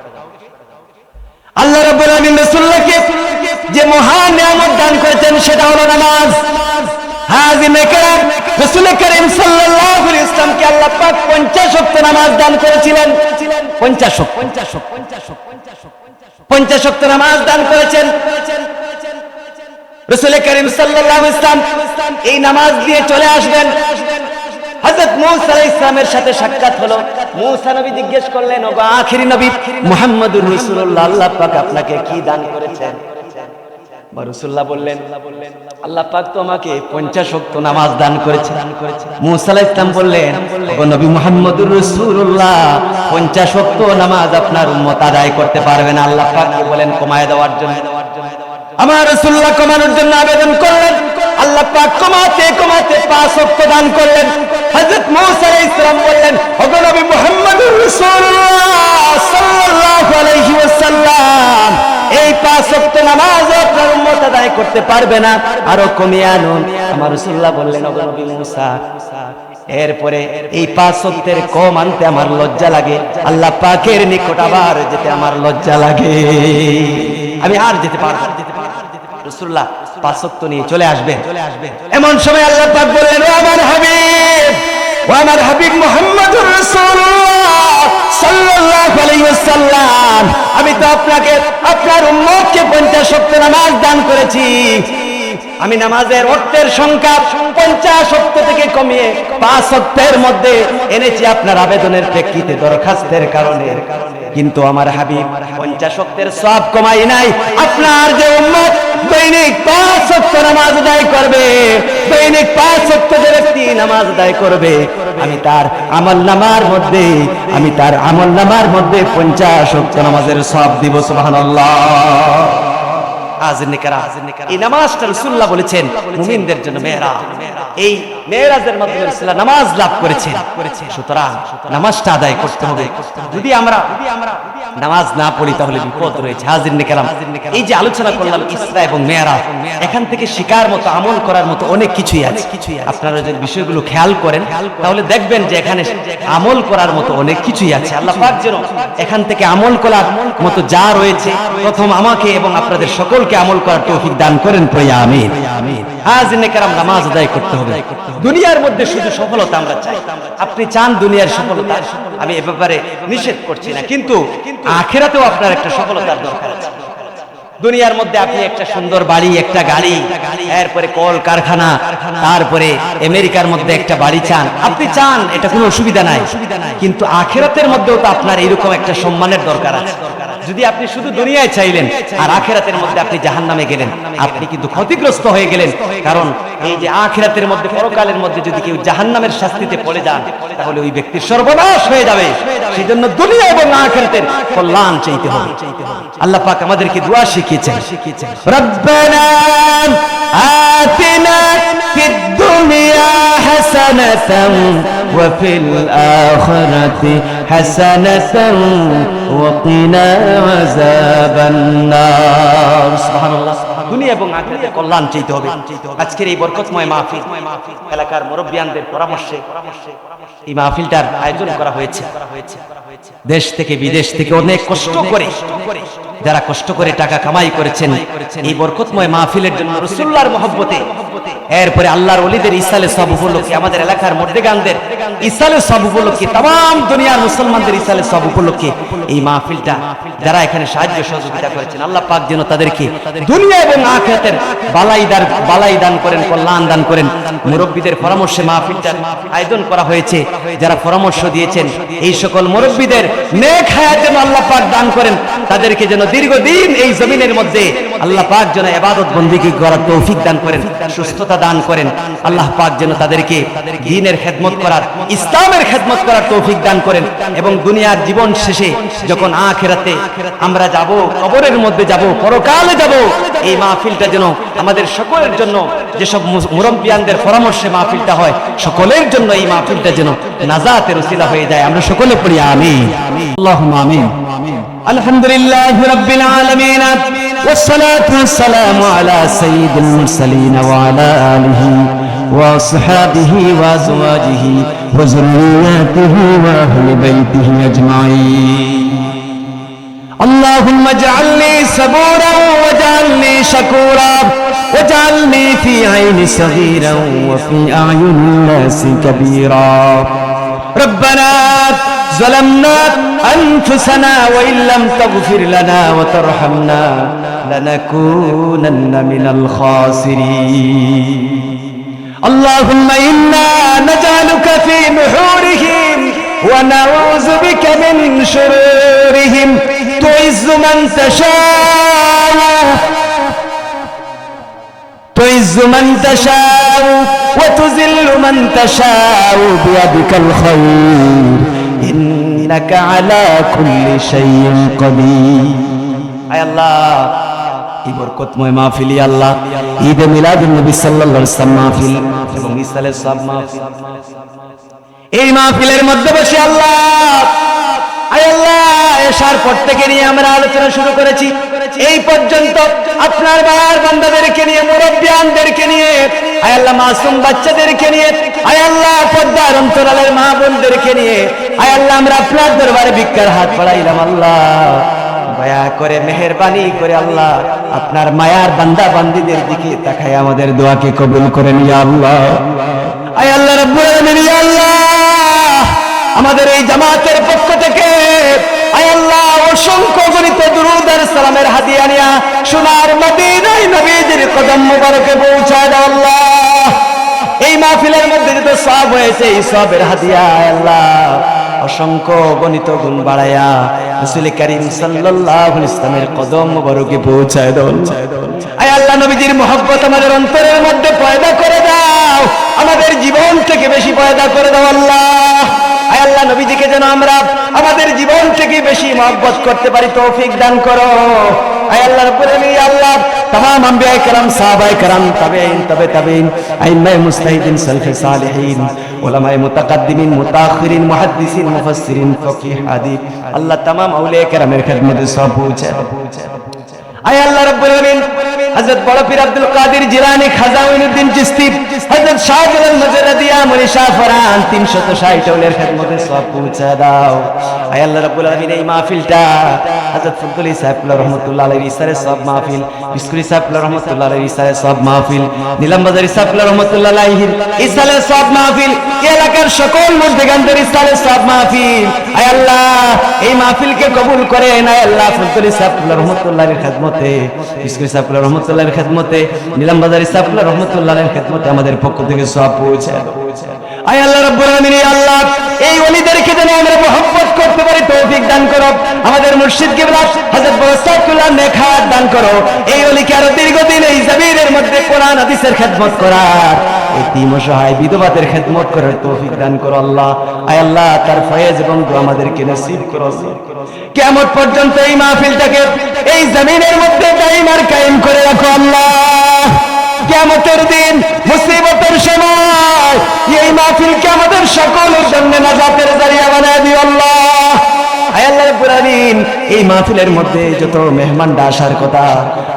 আল্লাহ রাব্বুল আলামিন রাসূলকে যে মহান নিয়ামত দান করেছেন সেটা হলো নামাজ। হাজিনে কেরাম রাসূল করিম সাল্লাল্লাহু আলাইহি ওয়াসাল্লামকে আল্লাহ পাক 50 ওয়াক্ত নামাজ দান করেছিলেন। 50 ওয়াক্ত নামাজ দান করেছেন রাসূল করিম সাল্লাল্লাহু আলাইহি ওয়াসাল্লাম। এই নামাজ দিয়ে চলে আসবেন। হযরত মূসা আলাইহিস সালামের সাথে সাক্ষাৎ হলো। মূসা নবী জিজ্ঞেস করলেন, ওগো আখিরি নবী মুহাম্মদুর রাসূলুল্লাহ, আল্লাহ পাক আপনাকে কি দান করেছেন? রাসূলুল্লাহ বললেন, আল্লাহ পাক তো আমাকে 50 ওয়াক্ত নামাজ দান করেছেন। মূসা আলাইহিস সালাম বললেন, ওগো নবী মুহাম্মদুর রাসূলুল্লাহ, 50 ওয়াক্ত নামাজ আপনার উম্মত আদায় করতে পারবে না। আল্লাহ পাককে বলেন কমায় দেওয়ার জন্য। আমার রাসূলুল্লাহ কমানোর জন্য আবেদন করলেন। আল্লাহ পাক কমাতে কমাতে 5 ওয়াক্ত দান করলেন। হযরত মূসা আলাইহিস সালাম বললেন, ওগো নবী মুহাম্মদুর রাসূলুল্লাহ সাল্লাল্লাহু আলাইহি ওয়াসাল্লাম, এই 5 ওয়াক্ত নামাজ আপনার উম্মত আদায় করতে পারবে না, আরো কমিয়ে আনুন। আমার রাসূলুল্লাহ বললেন, ওগো নবী মূসা, এরপরে এই 5 ওয়াক্তের কম আনতে আমার লজ্জা লাগে, আল্লাহ পাকের নিকট আবার যেতে আমার লজ্জা লাগে, আমি আর যেতে পারবো না। রাসূলুল্লাহ 5 ওয়াক্ত নিয়ে চলে আসবেন। এমন সময় আল্লাহ পাক বললেন, ও আমার হাবিব মুহাম্মদুর রাসূলুল্লাহ সাল্লাল্লাহু আলাইহি ওয়াসাল্লাম, আমি তো আপনাকে আপনার উম্মতকে 50 ওয়াক্ত নামাজ দান করেছি। আমি নামাজের ওয়াক্তের সংখ্যা 50 ওয়াক্ত থেকে কমিয়ে 5 ওয়াক্তের মধ্যে এনেছি আপনার আবেদনের প্রেক্ষিতে, দরখাস্তের কারণে। কিন্তু আমার হাবিব 50 ওয়াক্তের সওয়াব কমাই নাই। আপনার যে উম্মত দৈনিক 5 ওয়াক্ত নামাজ আদায় করবে, দৈনিক 5 ওয়াক্ত যে ব্যক্তি নামাজ আদায় করবে, আমি তার আমলনামার মধ্যে 50 ওয়াক্ত নামাজের সওয়াব দিব। সুবহানাল্লাহ। এই নামাজটা রাসূলুল্লাহ বলেছেন মুমিনদের জন্য মেহরাজ। এই মেহরাজের মাধ্যমে রাসূলুল্লাহ নামাজ লাভ করেছেন। সুতরাং নামাজটা আদায় করতে হবে। যদি আমরা নামাজ না পড়ি তাহলে বিপদ রয়েছে। হাজিরিন কেরাম, এই যে আলোচনা করলাম ইসরা এবং মেহরাজ, এখান থেকে শিকার মতো, আমল করার মতো অনেক কিছুই আছে। আপনারা যদি বিষয়গুলো খেয়াল করেন তাহলে দেখবেন যে এখানে আমল করার মতো অনেক কিছুই আছে। আল্লাহ পাক যেন এখান থেকে আমল করার মতো যা রয়েছে, প্রথম আমাকে এবং আপনাদের সকলকে আমল করার তৌফিক দান করেন, পড়ি আমিন। হাজিরিন কেরাম, নামাজ আদায় করতে হবে। দুনিয়ার মধ্যে শুধু সফলতা আমরা চাই। আপনি চান দুনিয়ার সফলতা, আমি এ ব্যাপারে নিষেধ করছি না, কিন্তু আখিরাতেও আপনার একটা সফলতার দরকার আছে। দুনিয়ার মধ্যে আপনি একটা সুন্দর বাড়ি, একটা গাড়ি, এরপরে কল কারখানা, তারপরে আমেরিকার মধ্যে একটা বাড়ি চান, আপনি চান, এটা কোনো অসুবিধা নাই। কিন্তু আখিরাতের মধ্যেও তো আপনার এরকম একটা সম্মানের দরকার আছে। যদি আপনি শুধু দুনিয়ায় চাইলেন আর আখিরাতের মধ্যে আপনি জাহান্নামে গেলেন, আপনি কিন্তু ক্ষতিগ্রস্ত হয়ে গেলেন। কারণ এই যে আখিরাতের মধ্যে, পরকালের মধ্যে যদি কেউ জাহান্নামের শাস্তিতে পড়ে যান তাহলে ওই ব্যক্তির সর্বনাশ হয়ে যাবে। সেজন্য দুনিয়া এবং আখিরাতের কল্যাণ চাইতে হবে। আল্লাহ পাক আমাদেরকে দোয়া শিখিয়েছেন, রব্বানা আতিনা ফিদ দুনিয়া হাসানাতান ওয়া ফিল আখিরাতি হাসানাতান ওয়া কিনা আযাবান নার। সুবহানাল্লাহ। দুনিয়া এবং আখিরাতের কল্যাণ চাইতে হবে। আজকের এই বরকতময় মাহফিল, এলাকার মুরব্বিয়ানদের পরামর্শে এই মাহফিলটার আয়োজন করা হয়েছে। দেশ থেকে বিদেশ থেকে অনেক কষ্ট করে, যারা কষ্ট করে টাকা কামাই করেছেন এই বরকতময় মাহফিলের জন্য, রাসূলুল্লাহর মহব্বতে, এরপরে আল্লাহর ওলিদের ইসালে সওয়াব উপলক্ষে, আমাদের এলাকার মুর্দেগানদের ইসালে সওয়াব উপলক্ষে, तमाम দুনিয়ার মুসলমানদের ইসালে সওয়াব উপলক্ষে এই মাহফিলটা যারা এখানে সাহায্য সহযোগিতা করেছেন, আল্লাহ পাক যেন তাদেরকে দুনিয়া এবং আখিরাতের বালাই দান করেন, কল্যাণ দান করেন। মুরব্বিদের পরামর্শে মাহফিলটার আয়োজন করা হয়েছে। যারা পরামর্শ দিয়েছেন এই সকল মুরব্বিদের নেক হায়াত যেন আল্লাহ পাক দান করেন, তাদেরকে যেন দীর্ঘদিন এই জমিনের মধ্যে আল্লাহ পাক যেন ইবাদত বন্দেগী করার তৌফিক দান করেন, সুস্থতা দান করেন। আল্লাহ পাক যেন তাদেরকে দ্বীনের খেদমত করার, ইসলামের খেদমত করার তৌফিক দান করেন। এবং দুনিয়ার জীবন শেষে যখন আখিরাতে আমরা যাব, কবরের মধ্যে যাব, পরকালে যাব, এই মাহফিলটা যেন আমাদের সকলের জন্য, যেসব মুরব্বিয়ানদের পরামর্শে মাহফিলটা হয়, সকলের জন্য এই মাহফিলটা যেন নাজাতের উসিলা হয়ে যায়। আমরা সকলে পড়ি আমিন, আল্লাহুম্মা আমিন। আলহামদুলিল্লাহি রাব্বিল আলামিন, والصلاة والسلام على سيد المرسلين وعلى آله وصحابه وأزواجه وذرياته وأهل بيته أجمعين. اللهم اجعلني صبورا واجعلني شكورا واجعلني في عين صغيرا وفي أعين الناس كبيرا. ربنا ظلمنا أنفسنا وإن لم تغفر لنا وترحمنا لنكونن من الخاسرين. اللهم إنا نجعلك في نحورهم ونعوذ بك من شرورهم. تعز من تشاء وتذل من تشاء بيدك الخير إنك على كل شيء قدير. আয় আল্লাহ, এই বরকতময় মাহফিল, আল্লাহ ঈদে মিলাদুন নবী সাল্লাল্লাহু আলাইহি ওয়াসাল্লাম মাহফিল এবং ইসলামের সব মাহফিল, এই মাহফিলের মধ্যে বসে আল্লাহ, আয় আল্লাহ, এশার পর থেকে নিয়ে আমরা আলোচনা শুরু করেছি এই পর্যন্ত আপনার বান্দাদেরকে নিয়ে, মুরব্বিয়ানদেরকে নিয়ে, আয় আল্লাহ, মাসুম বাচ্চাদেরকে নিয়ে, আয় আল্লাহ, পর্দার অন্তরালের মা বোনদেরকে নিয়ে, আয় আল্লাহ, আমরা আপনার দরবারে ভিক্ষার হাত বাড়াইলাম। আল্লাহ দয়া করে, মেহেরবানি করে আল্লাহ আপনার মায়ার বান্দা বান্দীদের দিকে তাকায় আমাদের দোয়াকে কবুল করেন ইয়া আল্লাহ। আয় আল্লাহ রাব্বুল আলামিন, ইয়া আল্লাহ, আমাদের এই জামাতের পক্ষ থেকে আয় আল্লাহ অসংখ্য গণিত দুরূদ আর সালামের হাদিয়া নিয়া সোনার মদিনায় নবীজির কদম মোবারকে পৌঁছায় দাও আল্লাহ। এই মাহফিলের মধ্যে যত সওয়াব হয়েছে, এই সওয়াবের হাদিয়া আয় আল্লাহ অসংখ্য গণিত গুণ বাড়ায়া রাসূল করিম সাল্লাল্লাহু আলাইহি ওয়াসাল্লামের কদম মোবারকে পৌঁছায় দাও। আয় আল্লাহ, নবীজির মহব্বত আমাদের অন্তরের মধ্যে পয়দা করে দাও, আমাদের জীবন থেকে বেশি পয়দা করে দাও আল্লাহ। আয় আল্লাহ, নবীজিকে যেন আমরা আমাদের জীবন থেকে বেশি মহব্বত করতে পারি, তৌফিক দান করো। আয় আল্লাহ রাব্বুল আলামিন, আল্লাহ तमाम अंबिया करम साहबाए करम तबेइन तबे तबेइन आइम्माए मुस्ताहिदीन सलफे सालिहीन उलमाए मुतकद्दिमीन मुताखिरीन मुहद्दिसीन मुफस्सिरीन फकीह हादी अल्लाह तमाम औलिया करमेर खिदमत सब पूछे। आय अल्लाह रब्बुल आलामीन, हजरत बड़ा पीर अब्दुल कादिर जिलानी, खाजा मोइनुद्दीन चिश्ती, हजरत शाहजालाल मजरदिया मुनिशा फरान 360 औलियार खिदमते सब पहुंचा दाও। आय अल्लाह रब्बुल आलामीन, এই মাহফিলটা हजरत फुदुली साहब रहमतुल्लाह अलैहि इसारे सब माहफिल, बिस्कुरी साहब रहमतुल्लाह अलैहि इसारे सब माहफिल, नीलम बाजारी साहब रहमतुल्लाह अलैहि इसारे सब माहफिल, এই এলাকার সকল মুর্শিদানদের ইসারে সব মাহফিল। আয় আল্লাহ, এই মাহফিলকে কবুল করেন। আয় আল্লাহ, ফুদুলি সাহেব রহমাতুল্লাহ আলাইহির খেদমতে, বিস্কুরি সাহেব রহমাতুল্লাহ আলাইহির খেদমতে, নীলম বাজারি সাহেব রহমাতুল্লাহ আলাইহির খেদমতে আমাদের পক্ষ থেকে সওয়াব পৌঁছে। আয় আল্লাহ রাব্বুল আলামিন, আল্লাহ এই ওলিদেরকে যেন আমরা মহব্বত করতে পারি তৌফিক দান করো। আমাদের মুর্শিদ কিবলা হযরত বরসাতুল্লাহ নেক হায়াত দান করো। এই ওলিকে আরো দীর্ঘদিন এই জমিনের মধ্যে কোরআন হাদিসের খেদমত করার, এতিম অসহায় বিধবাদের খেদমত করার তৌফিক দান করো আল্লাহ। আয় আল্লাহ, তার ফয়েজ এবং দোয়া আমাদেরকে নসিব করো। কিয়ামত পর্যন্ত এই মাহফিলটাকে এই জমিনের মধ্যে দাইম আর কায়েম করে রাখো আল্লাহ। কিয়ামতের দিন মুসিবতের সময় এই মাহফিলকে আমাদের সকলের জন্য নাজাতের জারিয়া বানায় দিও আল্লাহ। আয় আল্লাহ রাব্বুল আলামিন, এই মাহফিলের মধ্যে যত মেহমানরা আসার কথা,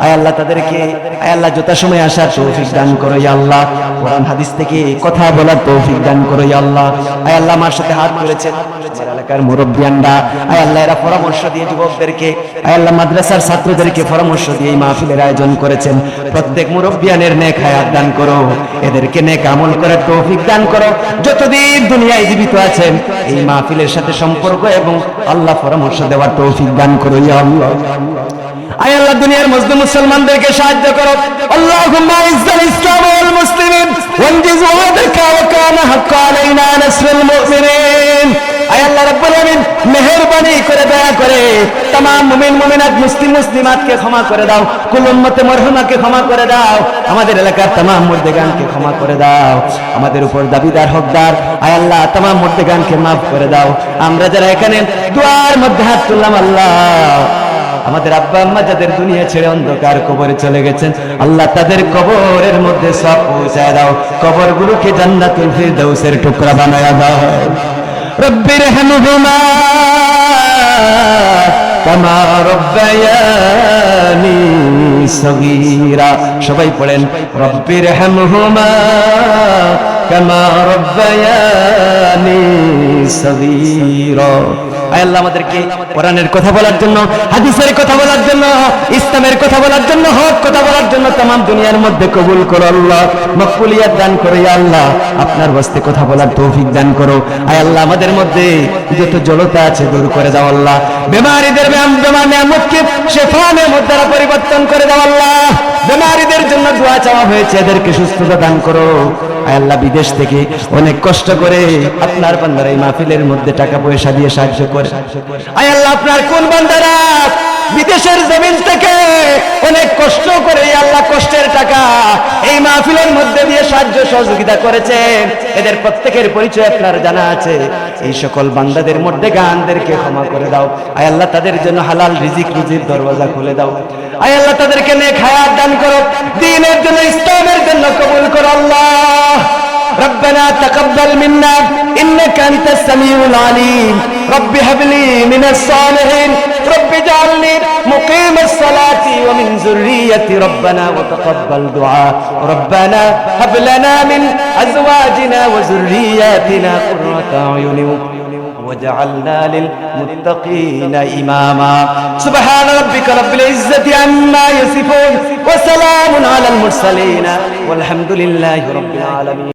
আয় আল্লাহ তাদেরকে আয় আল্লাহ যত সময় আসার তৌফিক দান করো ইয়া আল্লাহ। কোরআন হাদিস থেকে কথা বলার তৌফিক দান করো ইয়া আল্লাহ। আয় আল্লাহ, আমার সাথে হাত তুলেছেন আমার এলাকার মুরব্বিয়ানরা, আয় আল্লাহ এরা পরামর্শ দিয়ে যুবকদেরকে, আয় আল্লাহ মাদ্রাসার ছাত্রদেরকে পরামর্শ দিয়ে এই মাহফিলের আয়োজন করেছেন। প্রত্যেক মুরব্বিয়ানের নেক হায়াত দান করো, এদেরকে নেক আমল করার তৌফিক দান করো। যতদিন দুনিয়ায় জীবিত আছেন এই মাহফিলের সাথে সম্পর্ক এবং আল্লাহ পরামর্শ দেওয়ার তৌফিক দান করো ইয়া আল্লাহ। আয় আল্লাহ দুনিয়ার মুসলিম মুসলমানদেরকে সাহায্য করো। আল্লাহুম্মা ইজ্জাল ইসলাম ওয়াল মুসলিমিন ওয়ানজিজ ওয়াদাকা ওয়া কানা হাক্কান আলাইনা নাসরুল মুমিনিন। আয় আল্লাহ রাব্বুল আলামিন মেহেরবানি করে দয়া করে तमाम মুমিন মুমিনাত মুসলিম মুসলিমাতকে ক্ষমা করে দাও, কুল উম্মতে মরহুমাকে ক্ষমা করে দাও, আমাদের এলাকার तमाम মুর্দেগানকে ক্ষমা করে দাও, আমাদের উপর দাবিদার হকদার আয় আল্লাহ तमाम মুর্দেগানকে maaf করে দাও। আমরা যারা এখানে দুয়ার মধ্যে হাত তুললাম আল্লাহ, আমাদের আব্বা আম্মা যাদের দুনিয়া ছেড়ে অন্ধকার কবরে চলে গেছেন আল্লাহ তাদের কবরের মধ্যে সব পৌঁছায় দাও, কবরগুলোকে জান্নাতুল ফিরদাউসের টুকরা বানায়া দাও। রব্বির হামহুমা কামা রব্বায়ানি সগীরা। সবাই পড়েন রব্বির হামহুমা কামা রব্বায়ানি সগীরা। আয় আল্লাহ আমাদেরকে কোরআনের কথা বলার জন্য, হাদিসের কথা বলার জন্য, ইসলামের কথা বলার জন্য, হক কথা বলার জন্য तमाम দুনিয়ার মধ্যে কবুল করো আল্লাহ, মকবুলিয়াত দান করো ইয়া আল্লাহ, আপনার ওয়াস্তে কথা বলার তৌফিক দান করো। আয় আল্লাহ আমাদের মধ্যে যত জড়তা আছে দূর করে দাও আল্লাহ, বেমারিদের নিয়ামতকে শিফা নিয়ামত দ্বারা পরিবর্তন করে দাও আল্লাহ, বেমারিদের জন্য দোয়া চাওয়া হয়েছে এদেরকে সুস্থতা দান করো। আয় আল্লাহ বিদেশ থেকে অনেক কষ্ট করে আপনার বান্দারা এই মাহফিলের মধ্যে টাকা পয়সা দিয়ে সাহায্য করে, আয় আল্লাহ আপনার কোন বান্দারা বিদেশের জমিন থেকে অনেক কষ্ট করে আল্লাহ কষ্টের টাকা এই মাহফিলের মধ্যে দিয়ে সাহায্য সহযোগিতা করেছেন, এদের প্রত্যেকের পরিচয় আপনার জানা আছে। এই সকল বান্দাদের মধ্যে গানদেরকে ক্ষমা করে দাও আয় আল্লাহ, তাদের জন্য হালাল রিজিক রুজির দরওয়াজা খুলে দাও আয় আল্লাহ, তাদেরকে নেক হায়াত দান করো, দ্বীনের জন্য ইসলামের জন্য কবুল করো আল্লাহ। ربنا تقبل منا إنك أنت السميع العليم رب هب لي من الصالحين رب اجعلني مقيم الصلاة ومن ذريتي ربنا وتقبل دعاء ربنا هب لنا من أزواجنا وذرياتنا قرة أعين وجعلنا للمتقين إماما سبحان ربك رب العزة عما يصفون وسلام على المرسلين والحمد لله رب العالمين.